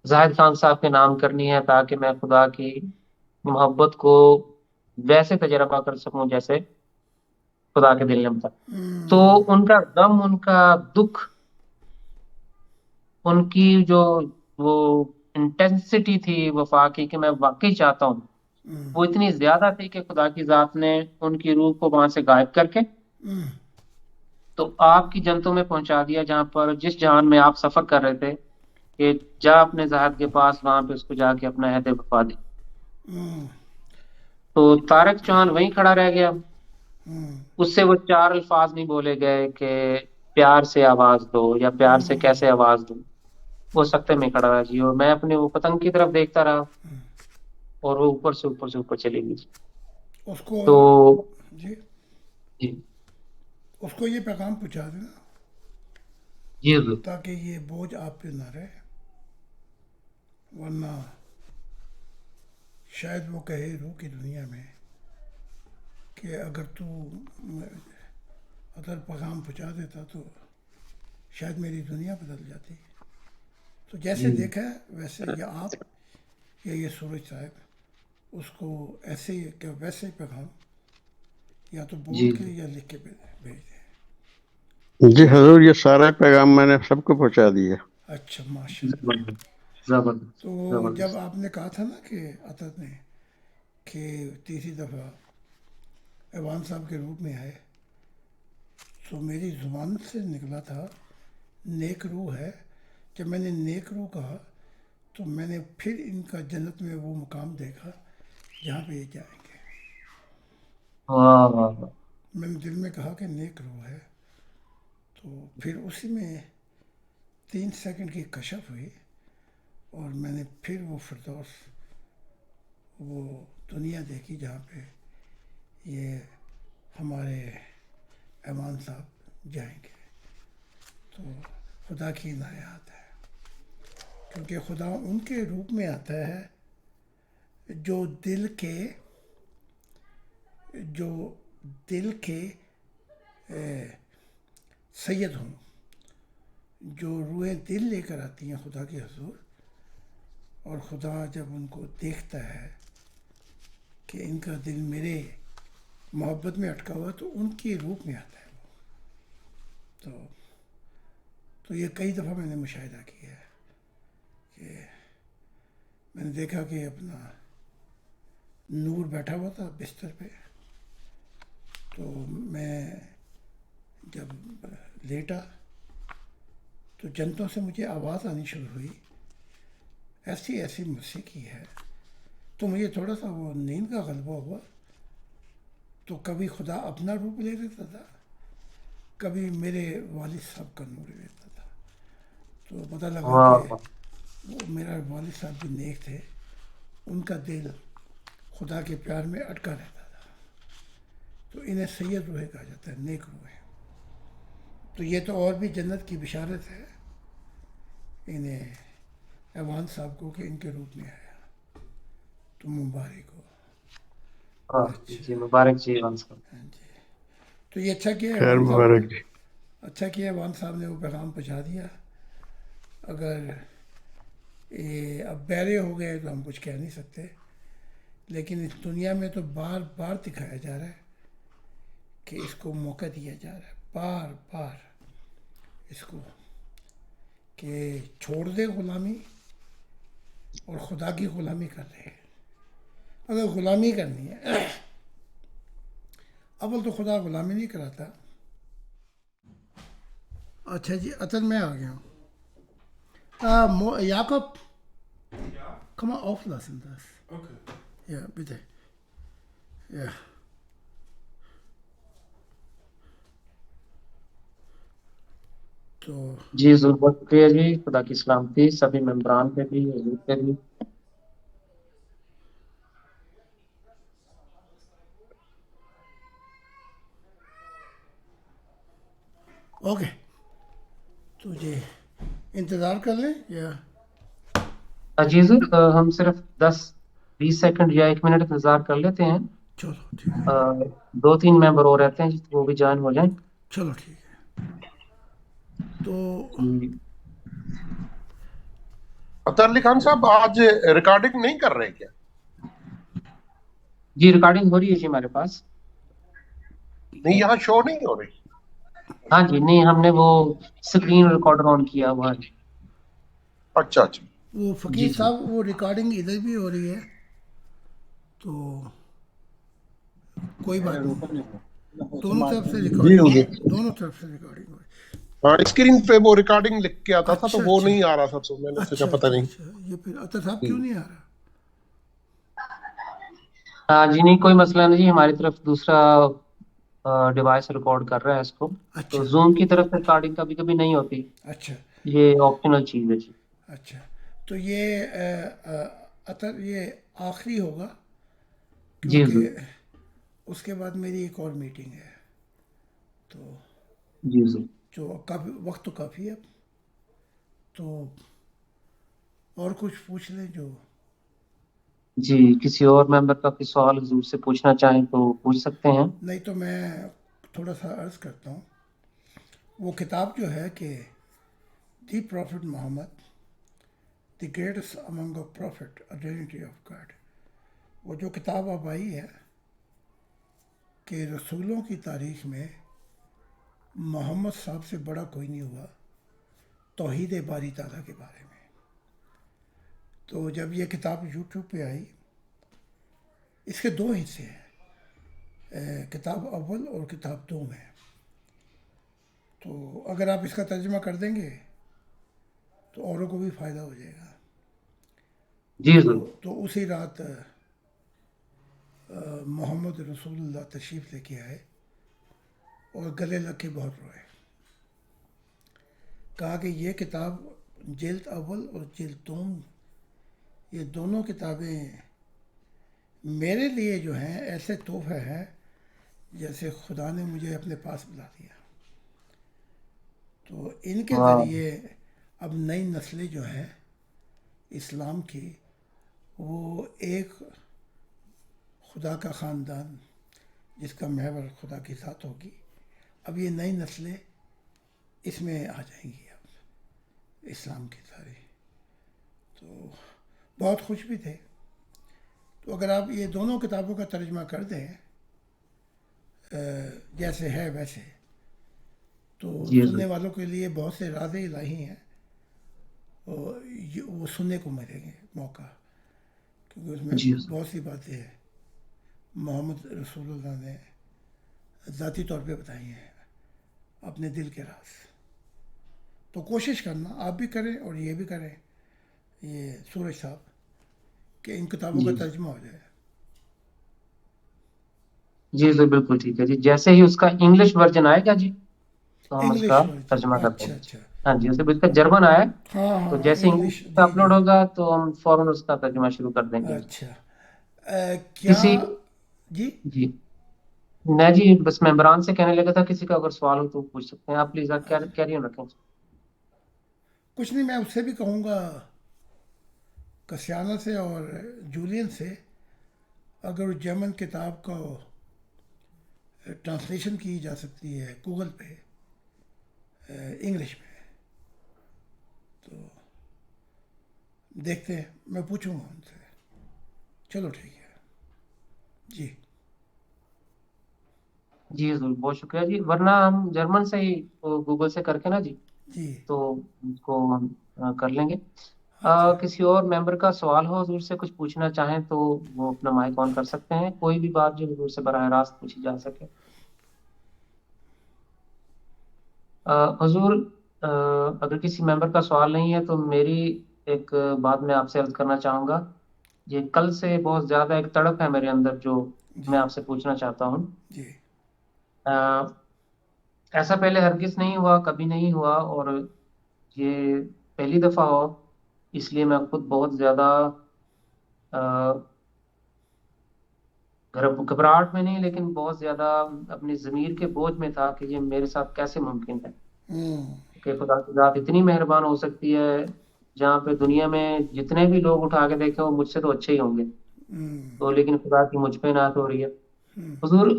زاہد خان صاحب کے نام کرنی ہے، تاکہ میں خدا کی محبت کو ویسے تجربہ کر سکوں جیسے خدا کے دل نے بتایا. تو ان کا غم، ان کا دکھ، ان کی جو وہ انٹینسٹی تھی وفا کی کہ میں واقعی چاہتا ہوں، وہ اتنی زیادہ تھی کہ خدا کی ذات نے ان کی روح کو وہاں سے غائب کر کے تو آپ کی جنتوں میں پہنچا دیا، جہاں پر جس جہان میں آپ سفر کر رہے تھے کہ جا اپنے زاہد کے پاس، وہاں پہ اس کو جا کے اپنا عہد وفا دے. تو طارق چوہان وہیں کھڑا رہ گیا، اس سے وہ 4 الفاظ نہیں بولے گئے کہ پیار سے آواز دو یا پیار سے کیسے آواز دو. وہ سکتے میں کھڑا رہا جی، اور میں اپنے وہ پتنگ کی طرف دیکھتا رہا، اور وہ اوپر سے اوپر چلی گئی. اس کو تو جی جی اس کو یہ پیغام پہنچا دینا جی حضور. تاکہ یہ بوجھ آپ پہ نہ رہے، ورنہ شاید وہ کہے روح کی دنیا میں کہ اگر تو اگر پیغام پہنچا دیتا تو شاید میری دنیا بدل جاتی. تو جیسے دیکھا ہے ویسے یا آپ یا یہ سورج صاحب اس کو ایسے ہی کہ ویسے ہی پیغام یا تو بول کے یا لکھ کے بھیج دیں. جی حضور، یہ سارا پیغام میں نے سب کو پہنچا دیا. اچھا، ماشاء اللہ. زبردست. تو جب آپ نے کہا تھا نا کہ اطہر نے کہ تیسری دفعہ ایوان صاحب کے روپ میں آئے، تو میری زبان سے نکلا تھا نیک روح ہے. جب میں نے نیک روح کہا تو میں نے پھر ان کا جنت میں وہ مقام دیکھا جہاں پہ یہ جائیں گے. میں نے دل میں کہا کہ نیک روح ہے، تو پھر اسی میں 3 سیکنڈ کی کشف ہوئی، اور میں نے پھر وہ فردوس، وہ دنیا دیکھی جہاں پہ یہ ہمارے ایمان صاحب جائیں گے. تو خدا کی عنایات ہے، کیونکہ خدا ان کے روپ میں آتا ہے جو دل کے سید ہوں، جو روحیں دل لے کر آتی ہیں خدا کے حضور. اور خدا جب ان کو دیکھتا ہے کہ ان کا دل میرے محبت میں اٹکا ہوا تو ان کی روپ میں آتا ہے وہ. تو یہ کئی دفعہ میں نے مشاہدہ کیا ہے کہ میں نے دیکھا کہ اپنا نور بیٹھا ہوا تھا بستر پہ، تو میں جب لیٹا تو جنتوں سے مجھے آواز آنی شروع ہوئی، ایسی ایسی موسیقی ہے. تو مجھے تھوڑا سا وہ نیند کا غلبہ ہوا، تو کبھی خدا اپنا روپ لے لیتا تھا، کبھی میرے والد صاحب کا نور لیتا تھا. تو پتہ لگا کہ وہ میرا والد صاحب بھی نیک تھے، ان کا دل خدا کے پیار میں اٹکا رہتا تھا. تو انہیں سید روح کہا جاتا ہے، نیک روح. تو یہ تو اور بھی جنت کی بشارت ہے انہیں ایوان صاحب کو کہ ان کے روپ میں آیا. تو مبارک ہو. جی مبارک جی ایوان صاحب. ہاں جی. تو یہ اچھا کیا ہے خیر وان صاحب مبارک جی. اچھا کیا وان صاحب نے وہ پیغام پہنچا دیا. اگر یہ اب بہرے ہو گئے تو ہم کچھ کہہ نہیں سکتے، لیکن اس دنیا میں تو بار بار دکھایا جا رہا ہے کہ اس کو موقع دیا جا رہا ہے، بار بار اس کو، کہ چھوڑ دے غلامی اور خدا کی غلامی کر رہے. اگر غلامی کرنی ہے، اول تو خدا غلامی نہیں کراتا. اچھا جی اطر میں آ گیا ہوں. Jakob, komm mal auflassen das. Okay. Ja, bitte. Ja. تو جی ضرور، بہت شکریہ جی. خدا کی سلامتی سبھی ممبران پہ بھی، حضور پہ بھی. اوکے، تو جی انتظار کر لیں یا جی ضرور، ہم صرف 10-20 سیکنڈ یا 1 منٹ انتظار کر لیتے ہیں. چلو ٹھیک ہے. 2-3 ممبر اور رہتے ہیں وہ بھی جوائن ہو جائیں. چلو ٹھیک ہے. تو جی اطہر علی خان صاحب آج ریکارڈنگ نہیں کر رہے کیا؟ جی ریکارڈنگ ہو رہی ہے جی ہمارے پاس. نہیں یہاں شو نہیں ہو رہی. ہاں جی، نہیں ہم نے وہ اسکرین ریکارڈر آن کیا ہوا ہے. اچھا اچھا. وہ جی فقیر جی صاحب وہ ریکارڈنگ ادھر بھی ہو رہی ہے، تو کوئی بات نہیں، دونوں طرف سے جی ریکارڈنگ حضور. ہے، دونوں طرف سے ریکارڈنگ ہو رہی ہے. ہاں اسکرین پہ وہ ریکارڈنگ لکھ کے آتا تھا تو اچھا وہ اچھا نہیں آ رہا تھا، تو میں نے سوچا اچھا پتہ اچھا نہیں. اچھا. یہ پھر اطہر صاحب کیوں نہیں آ رہا؟ ہاں جی، نہیں کوئی مسئلہ نہیں جی. ہماری طرف دوسرا ڈیوائس ریکارڈ کر رہا ہے اس کو. تو اچھا زوم کی طرف سے ریکارڈنگ کبھی کبھی نہیں ہوتی، اچھا یہ آپشنل چیز ہے جی. اچھا. تو یہ اطہر یہ آخری ہوگا، جی ضرور. کیونکہ اس کے بعد میری ایک اور میٹنگ ہے. تو جی ضرور. جو کافی وقت تو کافی ہے، تو اور کچھ پوچھ لیں جو. جی کسی اور ممبر کا کوئی سوال حضور سے پوچھنا چاہیں تو پوچھ سکتے ہیں. نہیں تو میں تھوڑا سا عرض کرتا ہوں. وہ کتاب جو ہے کہ the prophet Muhammad the greatest among of prophet identity of God, وہ جو کتاب اب آئی ہے کہ رسولوں کی تاریخ میں محمد صاحب سے بڑا کوئی نہیں ہوا توحید باری تعالیٰ کے بارے میں. تو جب یہ کتاب یوٹیوب پہ آئی، اس کے 2 حصے ہیں، کتاب اول اور کتاب 2 میں. تو اگر آپ اس کا ترجمہ کر دیں گے تو اوروں کو بھی فائدہ ہو جائے گا. جی ضرور. تو اسی رات محمد رسول اللہ تشریف لے کے آئے اور گلے لگ کے بہت روئے. کہا کہ یہ کتاب جلد اول اور جلد 2 یہ دونوں کتابیں میرے لیے جو ہیں ایسے تحفے ہیں جیسے خدا نے مجھے اپنے پاس بلا دیا. تو ان کے واہ. ذریعے اب نئی نسلیں جو ہیں اسلام کی، وہ ایک خدا کا خاندان جس کا محور خدا کی ذات ہوگی، اب یہ نئی نسلیں اس میں آ جائیں گی اب اسلام کی ساری. تو بہت خوش بھی تھے. تو اگر آپ یہ دونوں کتابوں کا ترجمہ کر دیں جیسے ہے ویسے، تو جی سننے ضرور. والوں کے لیے بہت سے راز الہی ہیں، اور وہ سننے کو ملیں گے موقع، کیونکہ اس میں جی ضرور. بہت سی باتیں ہیں محمد رسول اللہ نے ذاتی طور پہ بتائی ہیں، اپنے دل کے راز. تو کوشش کرنا آپ بھی کریں اور یہ بھی کریں، یہ سورج صاحب، کہ ان کتابوں کا جی ترجمہ ہو جائے. جی ضرور، بالکل ٹھیک ہے جی. جیسے ہی اس کا انگلش ورژن آئے گا جی تو ہم اس کا انگلش ورژن، ترجمہ کر دیں اچھا گے. اچھا. ہاں جی، اسے اس کا جرمن آیا ہے ہاں تو ہاں جیسے انگلش انگلش، کا جی جی. اپلوڈ ہوگا تو ہم فوراً اس کا ترجمہ شروع کر دیں گے. اچھا. کیا کسی جی جی میں جی بس ممبران سے کہنے لگا تھا کسی کا اگر سوال ہو تو پوچھ سکتے ہیں آپ. پلیز آپ کیری آن رکھیں. کچھ نہیں، میں اس سے بھی کہوں گا کسیانہ سے اور جولین سے اگر اس جرمن کتاب کو ٹرانسلیشن کی جا سکتی ہے گوگل پہ انگلش میں تو دیکھتے ہیں، میں پوچھوں گا ان سے. چلو ٹھیک ہے جی. جی حضور بہت شکریہ جی، ورنہ ہم جرمن سے ہی گوگل سے کر کے نا جی جی تو اس کو ہم کر لیں گے. اچھا. کسی اور ممبر کا سوال ہو حضور سے کچھ پوچھنا چاہیں تو وہ اپنا مائک آن کر سکتے ہیں، کوئی بھی بات جو حضور سے براہ راست پوچھی جا سکے. حضور اگر کسی ممبر کا سوال نہیں ہے تو میری ایک بات میں آپ سے عرض کرنا چاہوں گا. یہ کل سے بہت زیادہ ایک تڑپ ہے میرے اندر جو جی میں آپ سے پوچھنا چاہتا ہوں. جی آ، ایسا پہلے ہرگز نہیں ہوا، کبھی نہیں ہوا، اور یہ پہلی دفعہ ہو، اس لیے میں خود بہت زیادہ آ، گھبراہٹ میں نہیں لیکن بہت زیادہ اپنی ضمیر کے بوجھ میں تھا کہ یہ میرے ساتھ کیسے ممکن ہے ہوں کہ خدا کی ذات اتنی مہربان ہو سکتی ہے جہاں پہ دنیا میں جتنے بھی لوگ اٹھا کے دیکھیں وہ مجھ سے تو اچھے ہی ہوں گے، ہوں تو لیکن خدا کی مجھ پہ نعت ہو رہی ہے. ہوں حضور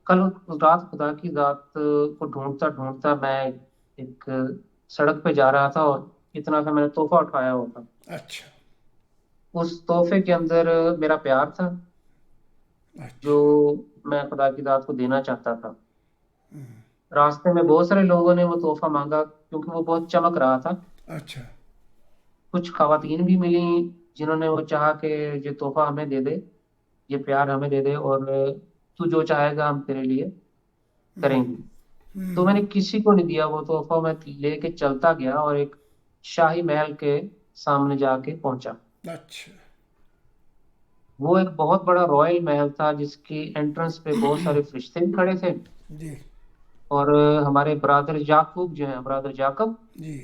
کل رات خدا کی ذات کو ڈھونڈتا ڈھونڈتا میں ایک سڑک پہ جا رہا تھا اور اتنا سا میں نے تحفہ اٹھایا ہوا تھا. اچھا اس تحفے کے اندر میرا پیار تھا جو اچھا. میں خدا کی ذات کو دینا چاہتا تھا. راستے میں بہت سارے لوگوں نے وہ تحفہ مانگا کیونکہ وہ بہت چمک رہا تھا. اچھا. کچھ خواتین بھی ملیں جنہوں نے وہ چاہا کہ یہ تحفہ ہمیں دے دے، یہ پیار ہمیں دے دے، اور تو جو چاہے گا ہم تیرے لیے کریں گے. تو میں نے کسی کو نہیں دیا وہ تحفہ، میں لے کے چلتا گیا اور ایک شاہی محل کے سامنے جا کے پہنچا. اچھا. وہ ایک بہت بڑا رائل محل تھا جس کی انٹرنس پہ بہت سارے فرشتے بھی کھڑے تھے، جی اور ہمارے برادر یعقوب جو ہیں، برادر جاکب، جی.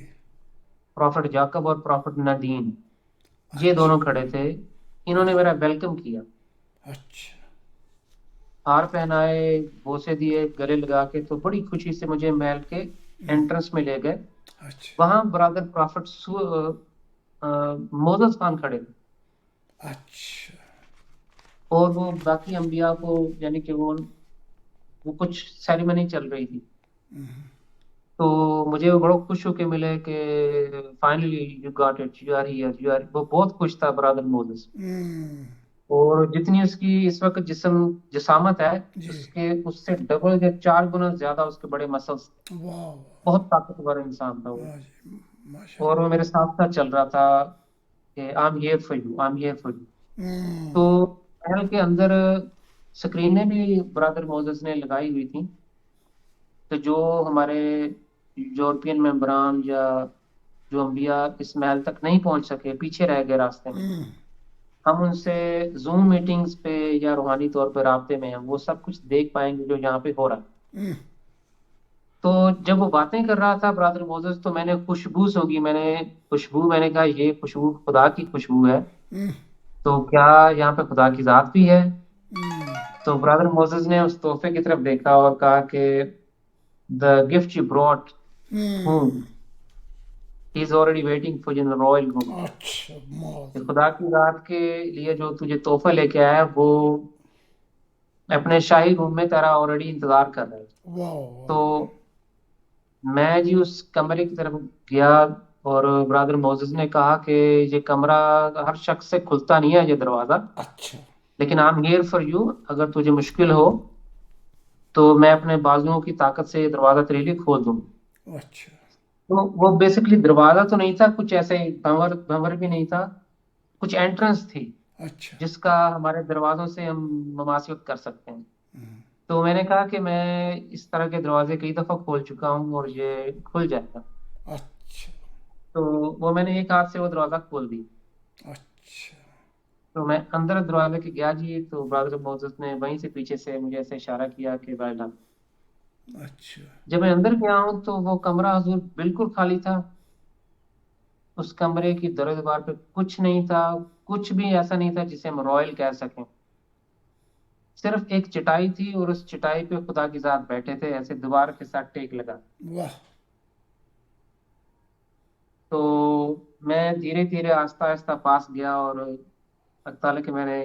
پروفٹ جاکب اور پروفٹ نادین، یہ اچھا دونوں کھڑے تھے. انہوں نے میرا ویلکم کیا، اچھا. ہار پہنائے، بوسے دیے، گلے لگا کے، تو بڑی خوشی سے مجھے محل کے انٹرنس میں لے گئے. اچھا وہاں برادر پروفٹ موزز خان کھڑے تھے، اچھا. اور وہ باقی انبیاء کو یعنی کہ وہ کچھ سیریمنی چل رہی تھی. تو مجھے وہ بڑا خوش ہو کے ملے کہ finally you got it, you are here, you are. وہ بہت خوش تھا برادر موزس، اور جتنی اس کی اس وقت جسامت ہے جی. اس سے ڈبل یا 4 گنا زیادہ اس کے بڑے مسلس، واہ. بہت طاقتور انسان تھا وہ. واہ جی ماشاء اور اللہ. وہ میرے ساتھ ساتھ چل رہا تھا کہ I am here for you, I am here for you. تو محل کے اندر سکرینیں بھی برادر موزس نے لگائی ہوئی تھیں، تو جو ہمارے یورپین ممبران یا جو انبیاء اس محل تک نہیں پہنچ سکے، پیچھے رہ گئے راستے میں، ہم ان سے زوم میٹنگز پہ یا روحانی طور پہ رابطے میں ہیں، وہ سب کچھ دیکھ پائیں گے جو یہاں پہ ہو رہا ہے. تو جب وہ باتیں کر رہا تھا برادر موزس تو میں نے خوشبو سونگی، میں نے کہا یہ خوشبو خدا کی خوشبو ہے، تو کیا یہاں پہ خدا کی ذات بھی ہے؟ تو برادر موزس نے اس تحفے کی طرف دیکھا اور کہا کہ the gift you brought home is already waiting for you in the royal room. اچھا کہ موت. خدا کی ذات کے لیے جو تجھے تحفہ لے کے آیا وہ اپنے شاہی روم میں تیرا آلریڈی انتظار کر رہا ہے. واہ. تو میں جی اس کمرے کی طرف گیا اور برادر موزس نے کہا کہ یہ کمرہ ہر شخص سے کھلتا نہیں ہے یہ دروازہ، اچھا. لیکن I am here for you, اگر تجھے مشکل ہو تو میں اپنے بازوؤں کی طاقت سے یہ دروازہ تیرے لیے کھول دوں. اچھا. تو وہ بیسکلی دروازہ تو نہیں تھا، کچھ ایسے بھنور بھی نہیں تھا، کچھ انٹرنس تھی اچھا. جس کا ہمارے دروازوں سے ہم مماثلت کر سکتے ہیں. تو میں نے کہا کہ میں اس طرح کے دروازے کئی دفعہ کھول چکا ہوں اور یہ کھل جائے گا. اچھا. تو وہ میں نے ایک ہاتھ سے وہ دروازہ کھول دی. اچھا. تو میں اندر دروازے کے گیا جی، تو برادر موزس نے وہیں سے پیچھے سے مجھے ایسے اشارہ کیا کہ بھائی لا. اچھا. جب میں اندر گیا ہوں تو وہ کمرہ حضور بالکل خالی تھا. اس کمرے کی در و دیوار پہ کچھ نہیں تھا، کچھ بھی ایسا نہیں تھا جسے ہم رائل کہہ سکیں. صرف ایک چٹائی تھی اور اس چٹائی پہ خدا کی ذات بیٹھے تھے ایسے دیوار کے ساتھ ٹیک لگا. واہ. تو میں دھیرے دھیرے آہستہ آہستہ پاس گیا اور اللہ تعالیٰ کہ میں نے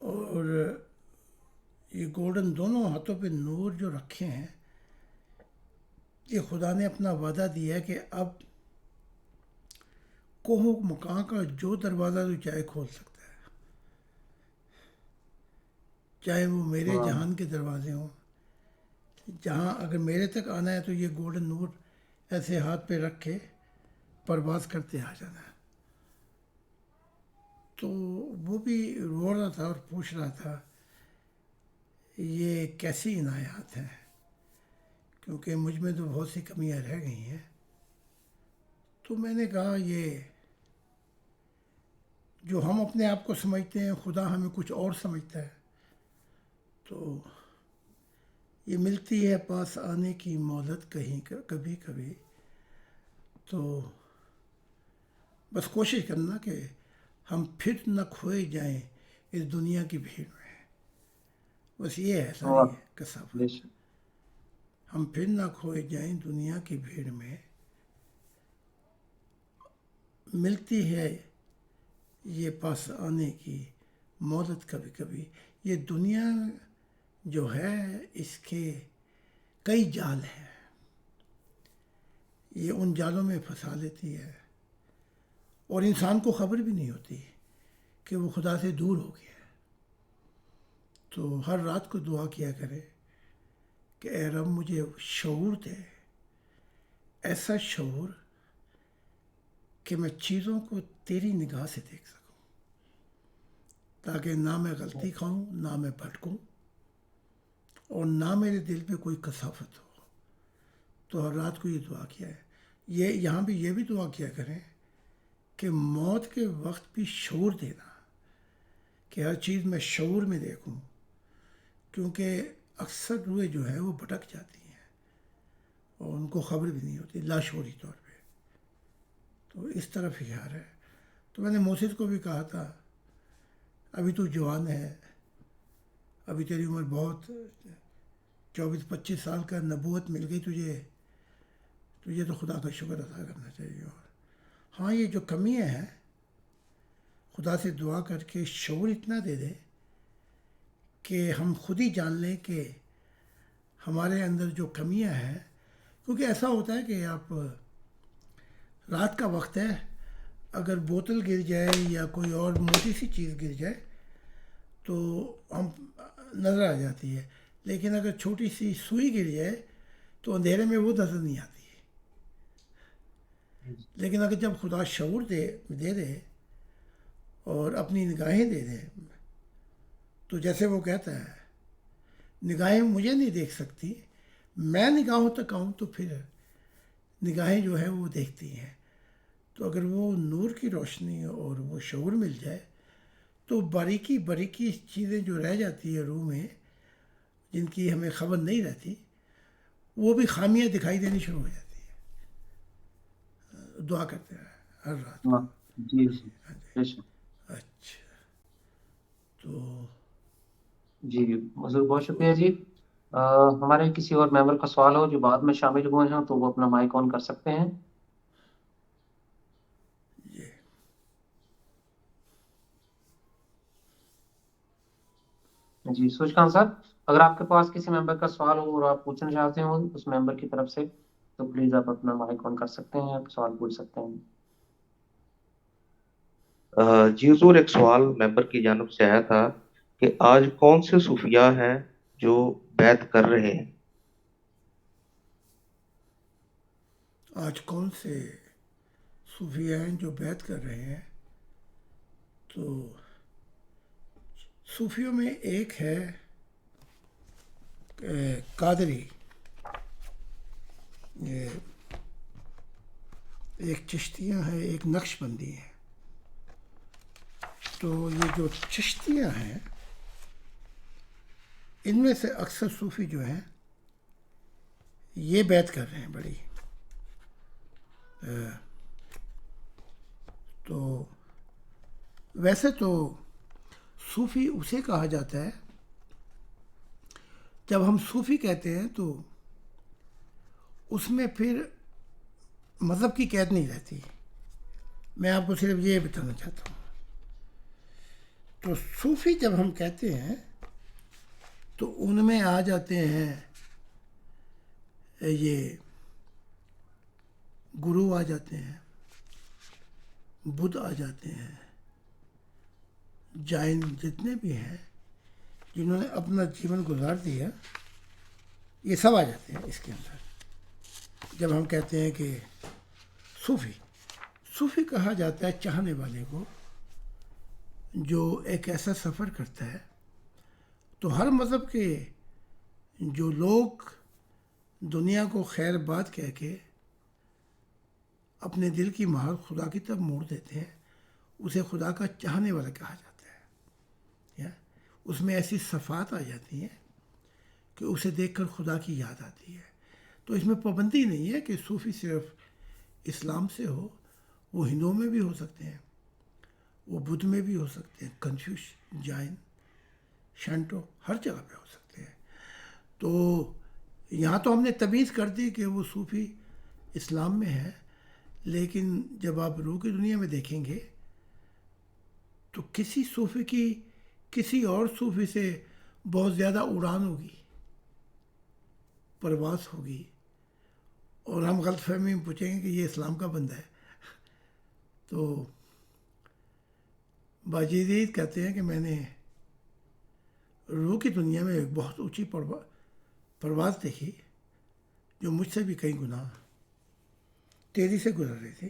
اور یہ گولڈن دونوں ہاتھوں پہ نور جو رکھے ہیں، یہ خدا نے اپنا وعدہ دیا ہے کہ اب کوہ مکان کا جو دروازہ تو چاہے کھول سکتا ہے، چاہے وہ میرے واہ، جہان کے دروازے ہوں، جہاں اگر میرے تک آنا ہے تو یہ گولڈن نور ایسے ہاتھ پہ رکھ کے پرواز کرتے آ جانا ہے۔ تو وہ بھی رو رہا تھا اور پوچھ رہا تھا یہ کیسی عنایات ہیں، کیونکہ مجھ میں تو بہت سی کمیاں رہ گئی ہیں۔ تو میں نے کہا یہ جو ہم اپنے آپ کو سمجھتے ہیں، خدا ہمیں کچھ اور سمجھتا ہے۔ تو یہ ملتی ہے پاس آنے کی مہلت کہیں کبھی کبھی، تو بس کوشش کرنا کہ ہم پھر نہ کھوئے جائیں اس دنیا کی بھیڑ میں، بس یہ ہے واہ، ساری کثافت۔ بے شک، ہم پھر نہ کھوئے جائیں دنیا کی بھیڑ میں، ملتی ہے یہ پاس آنے کی مہلت کبھی کبھی۔ یہ دنیا جو ہے اس کے کئی جال ہیں، یہ ان جالوں میں پھنسا لیتی ہے، اور انسان کو خبر بھی نہیں ہوتی کہ وہ خدا سے دور ہو گیا ہے۔ تو ہر رات کو دعا کیا کرے کہ اے رب مجھے شعور دے، ایسا شعور کہ میں چیزوں کو تیری نگاہ سے دیکھ سکوں، تاکہ نہ میں غلطی کھاؤں، نہ میں بھٹکوں، اور نہ میرے دل پہ کوئی کثافت ہو۔ تو ہر رات کو یہ دعا کیا ہے۔ یہ یہاں بھی یہ بھی دعا کیا کریں کہ موت کے وقت بھی شعور دینا، کہ ہر چیز میں شعور میں دیکھوں، کیونکہ اکثر روحیں جو ہے وہ بھٹک جاتی ہیں اور ان کو خبر بھی نہیں ہوتی لاشعوری طور پہ۔ تو اس طرف ہی آ رہا ہے۔ تو میں نے موسد کو بھی کہا تھا ابھی تو جوان ہے، ابھی تیری عمر بہت 24-25 سال کا، نبوت مل گئی تجھے تو خدا کا شکر ادا کرنا چاہیے۔ اور ہاں یہ جو کمیاں ہیں خدا سے دعا کر کے شعور اتنا دے دے کہ ہم خود ہی جان لیں کہ ہمارے اندر جو کمیاں ہیں، کیونکہ ایسا ہوتا ہے کہ آپ رات کا وقت ہے، اگر بوتل گر جائے یا کوئی اور موٹی سی چیز گر جائے تو ہم نظر آ جاتی ہے، لیکن اگر چھوٹی سی سوئی گر جائے تو اندھیرے میں وہ نظر نہیں آتی۔ لیکن اگر جب خدا شعور دے دے اور اپنی نگاہیں دے دے، تو جیسے وہ کہتا ہے نگاہیں مجھے نہیں دیکھ سکتی، میں نگاہوں تک آؤں تو پھر نگاہیں جو ہے وہ دیکھتی ہیں۔ تو اگر وہ نور کی روشنی اور وہ شعور مل جائے تو باریکی چیزیں جو رہ جاتی ہے روح میں، جن کی ہمیں خبر نہیں رہتی، وہ بھی خامیاں دکھائی دینی شروع ہو جاتی ہے۔ دعا کرتے ہیں ہر رات کو۔ واہ، جی جی، بے شک، اچھا، تو جی حضور بہت شکریہ جی۔ ہمارے کسی اور ممبر کا سوال ہو جو بعد میں شامل ہوئے ہیں تو وہ اپنا مائک آن کر سکتے ہیں۔ یہ جی سوچ خان صاحب، اگر آپ کے پاس کسی ممبر کا سوال ہو اور آپ پوچھنا چاہتے ہو اس ممبر کی طرف سے تو پلیز آپ اپنا مائک آن کر سکتے ہیں، آپ سوال پوچھ سکتے ہیں۔ جی حضور، ایک سوال ممبر کی جانب سے آیا تھا کہ آج کون سے صوفیاء ہیں جو بیعت کر رہے ہیں؟ آج کون سے صوفیاء ہیں جو بیعت کر رہے ہیں؟ تو صوفیوں میں ایک ہے قادری، یہ ایک چشتیاں ہیں، ایک نقش بندی ہے۔ تو یہ جو چشتیاں ہیں ان میں سے اکثر صوفی جو ہیں یہ بیعت کر رہے ہیں بڑی۔ تو ویسے تو صوفی اسے کہا جاتا ہے، جب ہم صوفی کہتے ہیں تو اس میں پھر مذہب کی قید نہیں رہتی۔ میں آپ کو صرف یہ بتانا چاہتا ہوں۔ تو صوفی جب ہم کہتے ہیں تو ان میں آ جاتے ہیں یہ گرو آ جاتے ہیں، بدھ آ جاتے ہیں، جین جتنے بھی ہیں جنہوں نے اپنا جیون گزار دیا، یہ سب آ جاتے ہیں اس کے اندر۔ جب ہم کہتے ہیں کہ صوفی کہا جاتا ہے چاہنے والے کو جو ایک ایسا سفر کرتا ہے۔ تو ہر مذہب کے جو لوگ دنیا کو خیر بات کہہ کے اپنے دل کی مہار خدا کی طرف موڑ دیتے ہیں، اسے خدا کا چاہنے والا کہا جاتا ہے۔ یا اس میں ایسی صفات آ جاتی ہیں کہ اسے دیکھ کر خدا کی یاد آتی ہے۔ تو اس میں پابندی نہیں ہے کہ صوفی صرف اسلام سے ہو، وہ ہندوؤں میں بھی ہو سکتے ہیں، وہ بدھ میں بھی ہو سکتے ہیں، کنفیوش، جین، شانٹو، ہر جگہ پہ ہو سکتے ہیں۔ تو یہاں تو ہم نے تمیز کر دی کہ وہ صوفی اسلام میں ہے، لیکن جب آپ روح کی دنیا میں دیکھیں گے تو کسی صوفی کی کسی اور صوفی سے بہت زیادہ اڑان ہوگی، پرواز ہوگی، اور ہم غلط فہمی میں پوچھیں گے کہ یہ اسلام کا بندہ ہے۔ تو باجید کہتے ہیں کہ میں نے روح کی دنیا میں ایک بہت اونچی پرواز دیکھی جو مجھ سے بھی کئی گنا تیزی سے گزر رہی تھی۔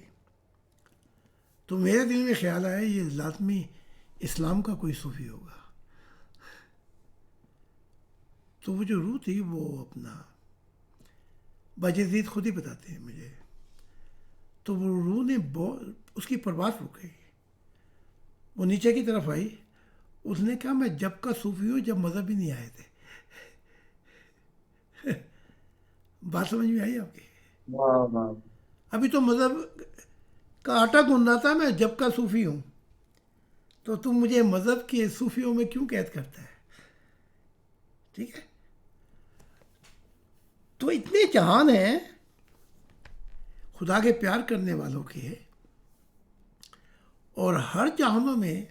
تو میرے دل میں خیال آیا یہ لازمی اسلام کا کوئی صوفی ہوگا۔ تو وہ جو روح تھی وہ اپنا باجید خود ہی بتاتے ہیں مجھے، تو وہ روح نے اس کی پرواز رک گئی، وہ نیچے کی طرف آئی، اس نے کہا میں جب کا صوفی ہوں جب مذہب ہی نہیں آئے تھے۔ بات سمجھ میں آئی آپ کی؟ واہ واہ، ابھی تو مذہب کا آٹا گون رہا تھا، میں جب کا صوفی ہوں، تو تم مجھے مذہب کے صوفیوں میں کیوں قید کرتا ہے؟ ٹھیک ہے، تو اتنے جہان ہیں خدا کے پیار کرنے والوں کے، اور ہر جہانوں میں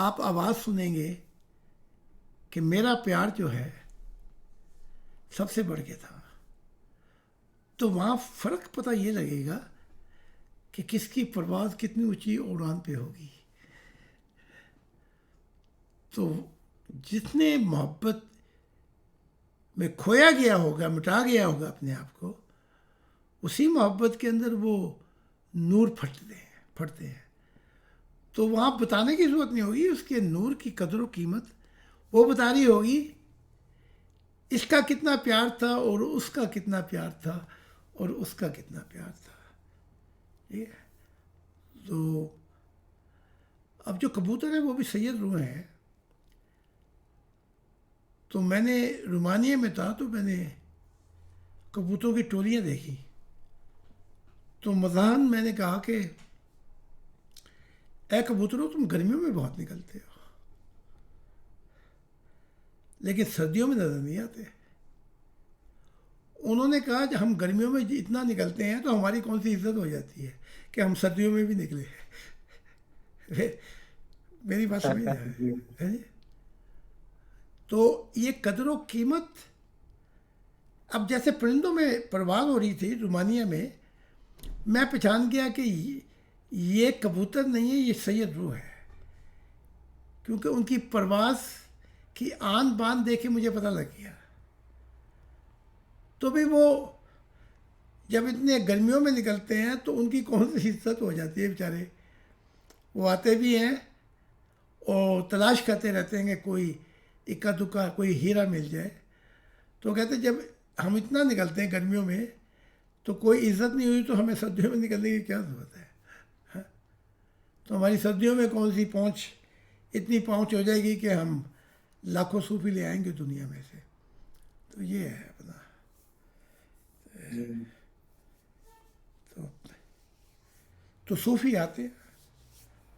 آپ آواز سنیں گے کہ میرا پیار جو ہے سب سے بڑھ کے تھا۔ تو وہاں فرق پتہ یہ لگے گا کہ کس کی پرواز کتنی اونچی اڑان پہ ہوگی۔ تو جس نے محبت میں کھویا گیا ہوگا، مٹا گیا ہوگا اپنے آپ کو، اسی محبت کے اندر وہ نور پھٹتے ہیں۔ تو وہاں بتانے کی ضرورت نہیں ہوگی، اس کے نور کی قدر و قیمت وہ بتا رہی ہوگی، اس کا کتنا پیار تھا اور اس کا کتنا پیار تھا اور اس کا کتنا پیار تھا۔ ٹھیک ہے، تو اب جو کبوتر ہے وہ بھی سید روح ہیں۔ تو میں نے رومانیہ میں تھا تو میں نے کبوتروں کی ٹولیاں دیکھی، تو مزاحن میں نے کہا کہ اے کبوتروں تم گرمیوں میں بہت نکلتے ہو لیکن سردیوں میں نظر نہیں آتے۔ انہوں نے کہا کہ ہم گرمیوں میں اتنا نکلتے ہیں تو ہماری کون سی عزت ہو جاتی ہے کہ ہم سردیوں میں بھی نکلے۔ میری بات سمجھ رہے ہیں؟ تو یہ قدر و قیمت، اب جیسے پرندوں میں پرواز ہو رہی تھی رومانیہ میں پہچان گیا کہ یہ کبوتر نہیں ہے، یہ سید روح ہے، کیونکہ ان کی پرواز کی آن بان دیکھ کے مجھے پتہ لگ گیا۔ تو بھی وہ جب اتنے گرمیوں میں نکلتے ہیں تو ان کی کون سی عزت ہو جاتی ہے بیچارے، وہ آتے بھی ہیں اور تلاش کرتے رہتے ہیں کہ کوئی اکا دکا کوئی ہیرا مل جائے۔ تو کہتے جب ہم اتنا نکلتے ہیں گرمیوں میں تو کوئی عزت نہیں ہوئی تو ہمیں سردیوں میں نکلنے کی کیا ضرورت ہے؟ ہاں؟ تو ہماری سردیوں میں کون سی پہنچ، اتنی پہنچ ہو جائے گی کہ ہم لاکھوں صوفی لے آئیں گے دنیا میں سے۔ تو یہ ہے اپنا۔ تو صوفی آتے ہیں،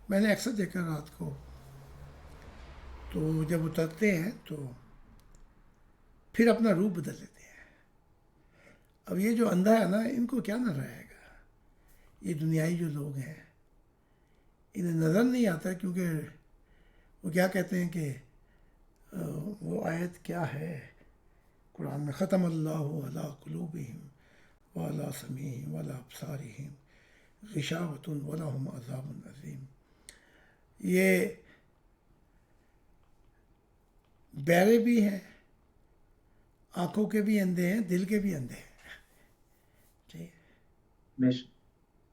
میں نے اکثر دیکھا رات کو، تو جب اترتے ہیں تو پھر اپنا روپ بدل لیتے ہیں۔ اب یہ جو اندھا ہے نا، ان کو کیا نظر آئے گا؟ یہ دنیائی جو لوگ ہیں انہیں نظر نہیں آتا، کیونکہ وہ کیا کہتے ہیں کہ وہ آیت کیا ہے قرآن میں، ختم اللہ علی قلوبہم وعلی سمیعہم وعلی ابصارہم غشاوۃ ولہم عذاب عظیم. یہ بہرے بھی ہیں، آنکھوں کے بھی اندھے ہیں، دل کے بھی اندھے ہیں. ٹھیک ہے؟ بے شک.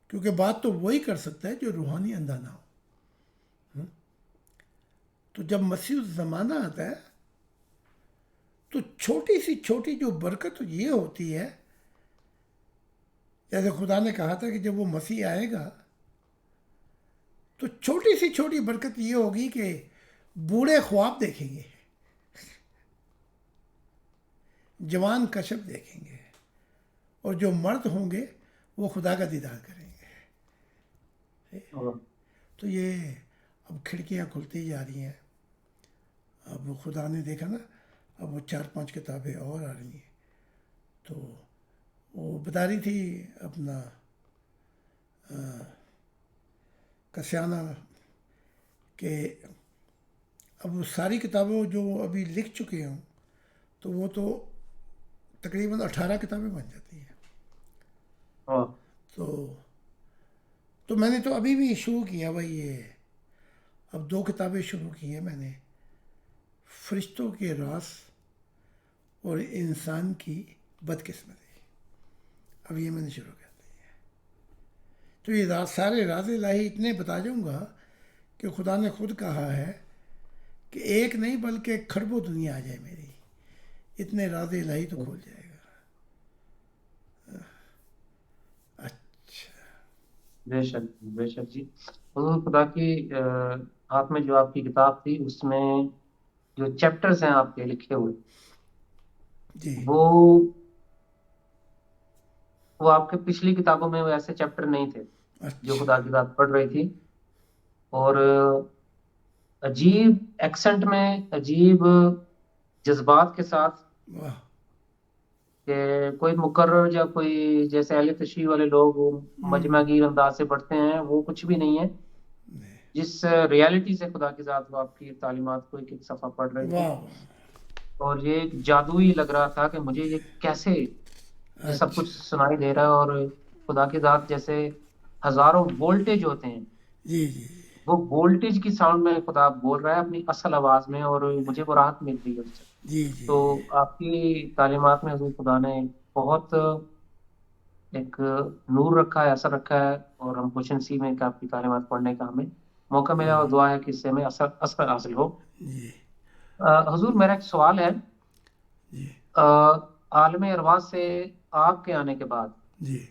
کیونکہ بات تو وہی کر سکتا ہے جو روحانی اندھا نہ ہو. تو جب مسیح الزمانہ آتا ہے تو چھوٹی سی چھوٹی جو برکت یہ ہوتی ہے، جیسے خدا نے کہا تھا کہ جب وہ مسیح آئے گا تو چھوٹی سی چھوٹی برکت یہ ہوگی کہ بوڑھے خواب دیکھیں گے، جوان کشف دیکھیں گے، اور جو مرد ہوں گے وہ خدا کا دیدار کریں گے. تو یہ اب کھڑکیاں کھلتی جا رہی ہیں. اب خدا نے دیکھا نا، اب وہ 4-5 کتابیں اور آ رہی ہیں. تو وہ بتا رہی تھی اپنا کسیانہ کہ اب وہ ساری کتابیں جو ابھی لکھ چکے ہوں تو وہ تو تقریباً 18 کتابیں بن جاتی ہیں. تو میں نے تو ابھی بھی شروع کیا بھائی، یہ اب 2 کتابیں شروع کی ہیں میں نے، فرشتوں کے راز اور انسان کی بدقسمتی. اب یہ میں نے شروع کر دی ہے. تو یہ سارے راز الہی اتنے بتا جاؤں گا کہ خدا نے خود کہا ہے کہ ایک نہیں بلکہ کھربوں دنیا آ جائے میری، اتنے راز الہی تو کھول جائے گا. اچھا. بے شک بے شک جی. حضور خدا کی ہاتھ میں جو آپ کی کتاب تھی، اس میں جو چیپٹرز ہیں آپ کے لکھے ہوئے، جی وہ آپ کے پچھلی کتابوں میں ایسے چیپٹر نہیں تھے جو اچھا. خدا کی ذات پڑھ رہی تھی. اور عجیب ایکسنٹ میں، عجیب جذبات کے ساتھ، واہ. کہ کوئی مقرر یا کوئی جیسے اہل تشریح والے لوگ مجمع گیر انداز سے پڑھتے ہیں، وہ کچھ بھی نہیں ہے. جس ریالٹی سے خدا کی ذات وہ آپ کی تعلیمات کو ایک ایک صفحہ پڑھ رہے تھے، واہ. اور یہ ایک جادوئی لگ رہا تھا کہ مجھے یہ کیسے یہ سب کچھ اچھا. سنائی دے رہا ہے. اور خدا کی ذات جیسے ہزاروں وولٹیج ہوتے ہیں، جی جی وہ وولٹیج کی ساؤنڈ میں خدا بول رہا ہے اپنی اصل آواز میں، اور مجھے وہ راحت مل رہی ہے اس سے. جی جی تو آپ کی تعلیمات میں حضور خدا نے بہت ایک نور رکھا ہے، اثر رکھا ہے، اور ہم خوش نصیب ہیں کہ آپ کی تعلیمات پڑھنے کا ہمیں موقع ملا، اور دعا ہے کہ اس سے ہمیں اثر حاصل ہو. جی حضور میرا ایک سوال ہے. جی عالم ارواح سے آپ کے آنے کے بعد، جی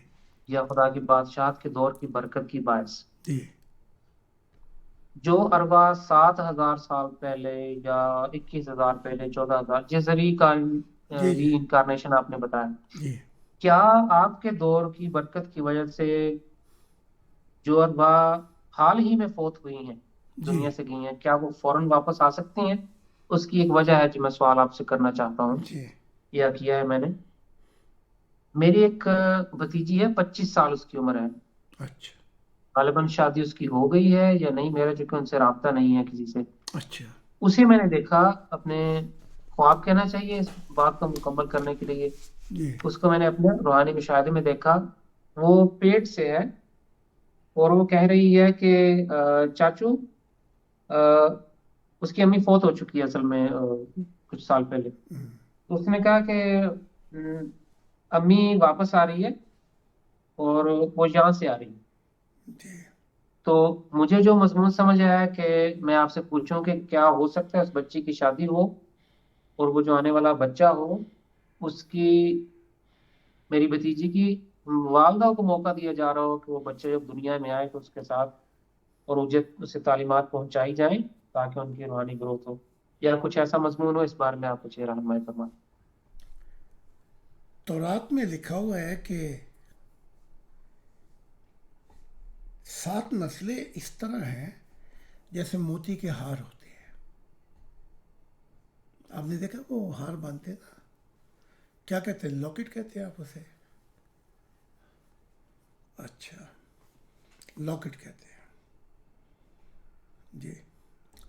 یا خدا کی بادشاہت کے دور کی برکت کی باعث، جی جو ارواح 7,000 سال پہلے یا 21,000 پہلے، 14,000، جس ری جی ری انکارنیشن آپ نے بتایا، جی کیا آپ کے دور کی برکت کی وجہ سے جو ارواح حال ہی میں فوت ہوئی ہیں، جی دنیا سے گئی ہیں، کیا وہ فوراً واپس آ سکتی ہیں؟ اس کی ایک وجہ ہے جو میں سوال آپ سے کرنا چاہتا ہوں، جی. یا کیا ہے میں نے. میری ایک بھتیجی ہے، 25 سال اس کی عمر ہے. اچھا. غالباً شادی اس کی ہو گئی ہے یا نہیں، میرا چونکہ ان سے رابطہ نہیں ہے کسی سے. اچھا. اسے میں نے دیکھا اپنے خواب کہنا چاہیے اس بات کو مکمل کرنے کے لیے، جی اس کو میں نے اپنے روحانی مشاہدے میں دیکھا. وہ پیٹ سے ہے اور وہ کہہ رہی ہے کہ چاچو، اس کی امی فوت ہو چکی ہے اصل میں کچھ سال پہلے. تو اس نے کہا کہ امی واپس آ رہی ہے اور وہ یہاں سے آ رہی ہے. جی تو مجھے جو مضمون سمجھ آیا ہے کہ میں آپ سے پوچھوں کہ کیا ہو سکتا ہے اس بچی کی شادی ہو اور وہ جو آنے والا بچہ ہو، اس کی، میری بھتیجی کی والدہ کو موقع دیا جا رہا ہو کہ وہ بچے جب دنیا میں آئے تو اس کے ساتھ اور اسے تعلیمات پہنچائی جائیں تاکہ ان کی روحانی گروتھ ہو، یا کچھ ایسا مضمون ہو. اس بارے میں آپ مجھے رہنمائی فرمائیں. تورات میں لکھا ہوا ہے کہ 7 نسلیں اس طرح ہیں جیسے موتی کے ہار ہوتے ہیں. آپ نے دیکھا وہ ہار باندھتے نا، کیا کہتے ہیں؟ لاکٹ کہتے ہیں آپ اسے. اچھا، لاکٹ کہتے ہیں. جی.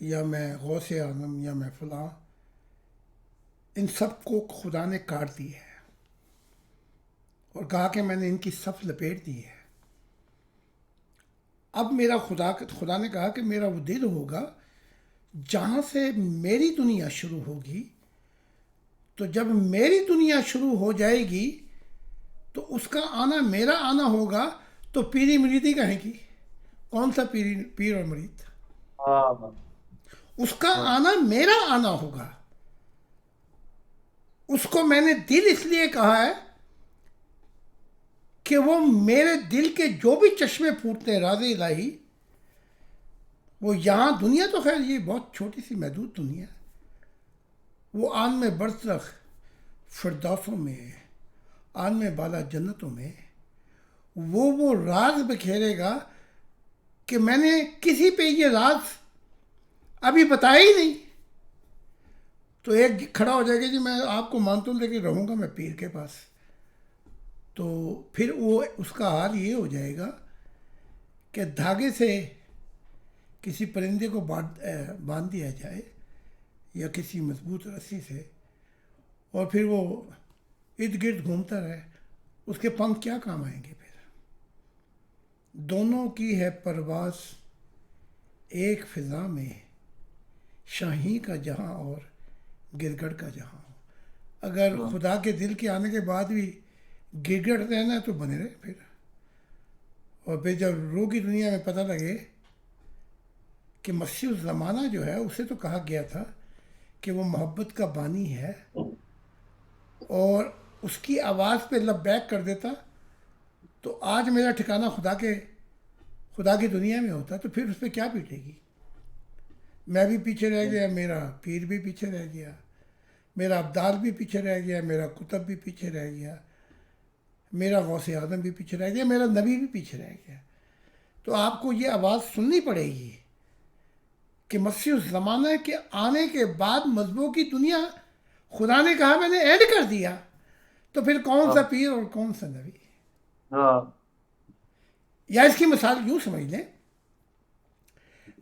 یا میں غوث اعظم یا میں فلاں، ان سب کو خدا نے کاٹ دی ہے اور کہا کہ میں نے ان کی صف لپیٹ دی ہے۔ اب میرا خدا نے کہا کہ میرا وہ دل ہوگا جہاں سے میری دنیا شروع ہوگی، تو جب میری دنیا شروع ہو جائے گی تو اس کا آنا میرا آنا ہوگا، تو پیری مریدی کہیں گی؟ کون سا پیر اور مرید؟ ہاں اس کا آنا میرا آنا ہوگا۔ اس کو میں نے دل اس لیے کہا ہے کہ وہ میرے دل کے جو بھی چشمے پھوٹتے ہیں راز الہی، وہ یہاں دنیا تو خیر یہ بہت چھوٹی سی محدود دنیا ہے، وہ آن میں برزخ فردوسوں میں، آن میں بالا جنتوں میں وہ راز بکھیرے گا کہ میں نے کسی پہ یہ راز ابھی بتایا ہی نہیں۔ تو ایک کھڑا ہو جائے گا جی میں آپ کو مانتا ہوں لیکن رہوں گا میں پیر کے پاس، تو پھر وہ اس کا حال یہ ہو جائے گا کہ دھاگے سے کسی پرندے کو باندھ دیا جائے یا کسی مضبوط رسی سے، اور پھر وہ ارد گرد گھومتا رہے، اس کے پنکھ کیا کام آئیں گے؟ پھر دونوں کی ہے پرواز ایک فضا میں، شاہی کا جہاں اور گرگڑ کا جہاں۔ اگر خدا کے دل کے آنے کے بعد بھی گرگڑ رہنا ہے تو بنے رہے پھر، اور پھر جب روح کی دنیا میں پتہ لگے کہ مسیح الزمانہ جو ہے اسے تو کہا گیا تھا کہ وہ محبت کا بانی ہے، اور اس کی آواز پہ لبیک کر دیتا، تو آج میرا ٹھکانہ خدا کی دنیا میں ہوتا، تو پھر اس پہ کیا پیٹے گی؟ میں بھی پیچھے رہ گیا، میرا پیر بھی پیچھے رہ گیا، میرا ابدال بھی پیچھے رہ گیا، میرا کتب بھی پیچھے رہ گیا، میرا غوث اعظم بھی پیچھے رہ گیا، میرا نبی بھی پیچھے رہ گیا۔ تو آپ کو یہ آواز سننی پڑے گی کہ مسیح الزمانہ کے آنے کے بعد مذہبوں کی دنیا خدا نے کہا میں نے اینڈ کر دیا، تو پھر کون سا پیر اور کون سا نبی؟ یا اس کی مثال یوں سمجھ لیں،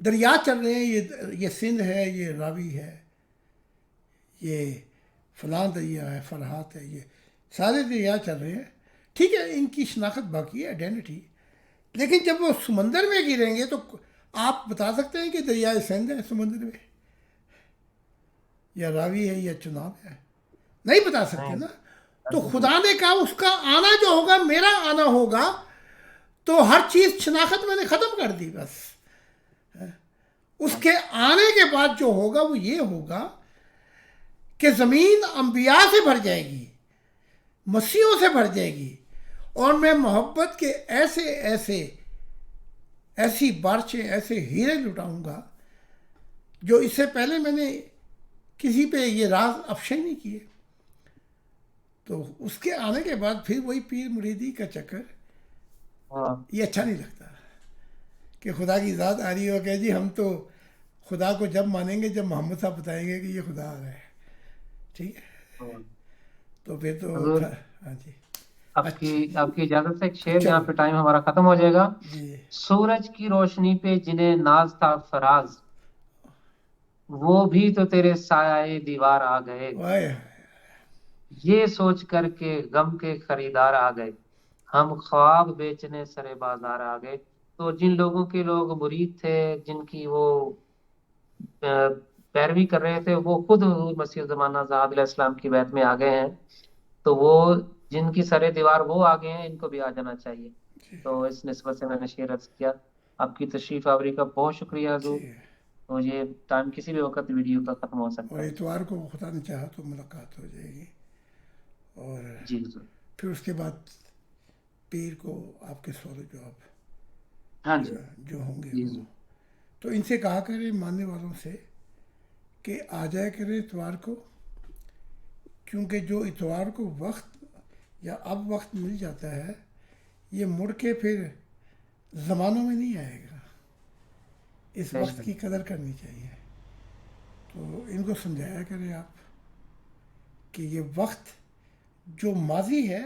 دریا چل رہے ہیں، یہ سندھ ہے، یہ راوی ہے، یہ فلاں دریا ہے، فرحات ہے، یہ سارے دریا چل رہے ہیں، ٹھیک ہے، ان کی شناخت باقی ہے، آئیڈینٹی، لیکن جب وہ سمندر میں گریں گے تو آپ بتا سکتے ہیں کہ دریائے سندھ ہے سمندر میں، یا راوی ہے، یا چناب ہے؟ نہیں بتا سکتے نا۔ تو خدا نے کہا اس کا آنا جو ہوگا میرا آنا ہوگا، تو ہر چیز شناخت میں نے ختم کر دی بس۔ اس کے آنے کے بعد جو ہوگا وہ یہ ہوگا کہ زمین انبیاء سے بھر جائے گی، مسیحوں سے بھر جائے گی، اور میں محبت کے ایسی بارشیں، ایسے ہیرے لٹاؤں گا جو اس سے پہلے میں نے کسی پہ یہ راز افشا نہیں کیے۔ تو اس کے آنے کے بعد پھر وہی پیر مریدی کا چکر، یہ اچھا نہیں لگتا کہ خدا کی ذات آ رہی ہو کہ جی ہم تو خدا کو جب مانیں گے جب محمد صاحب بتائیں گے کہ یہ خدا آ رہا ہے، ٹھیک ہے؟ تو پھر تو ہاں جی، آپ کی اجازت سے ایک شعر، یہاں پہ ٹائم ہمارا ختم ہو جائے گا۔ سورج کی روشنی پہ جنہیں ناز تھا فراز، وہ بھی تو تیرے سایہ دیوار آ گئے، یہ سوچ کر کے غم کے خریدار آ گئے، ہم خواب بیچنے سرے بازار آ گئے۔ تو جن لوگوں کے لوگ مرید تھے، جن کی وہ پیروی کر رہے تھے، وہ خود حضور مسیح الزمانہ ذات علیہ السلام کی بیعت میں آ گئے ہیں، تو وہ جن کی سرے دیوار وہ آ گئے ہیں، ان کو بھی آ جانا چاہیے۔ تو اس نسبت سے میں نے شعر عرض کیا۔ آپ کی تشریف آوری کا بہت شکریہ حضور۔ تو یہ ٹائم کسی بھی وقت ویڈیو کا ختم ہو سکتا اور ہے، اتوار کو خدا نے چاہا تو ملاقات ہو جائے گی، اور جی حضور۔ پھر اس کے بعد پیر کو آپ کے سوال و جواب ہاں جی جو ہوں گے جی وہ، تو ان سے کہا کریں ماننے والوں سے کہ آ جایا کریں اتوار کو، کیونکہ جو اتوار کو وقت یا اب وقت مل جاتا ہے یہ مڑ کے پھر زمانوں میں نہیں آئے گا، اس وقت کی قدر کرنی چاہیے۔ تو ان کو سمجھایا کریں آپ کہ یہ وقت جو ماضی ہے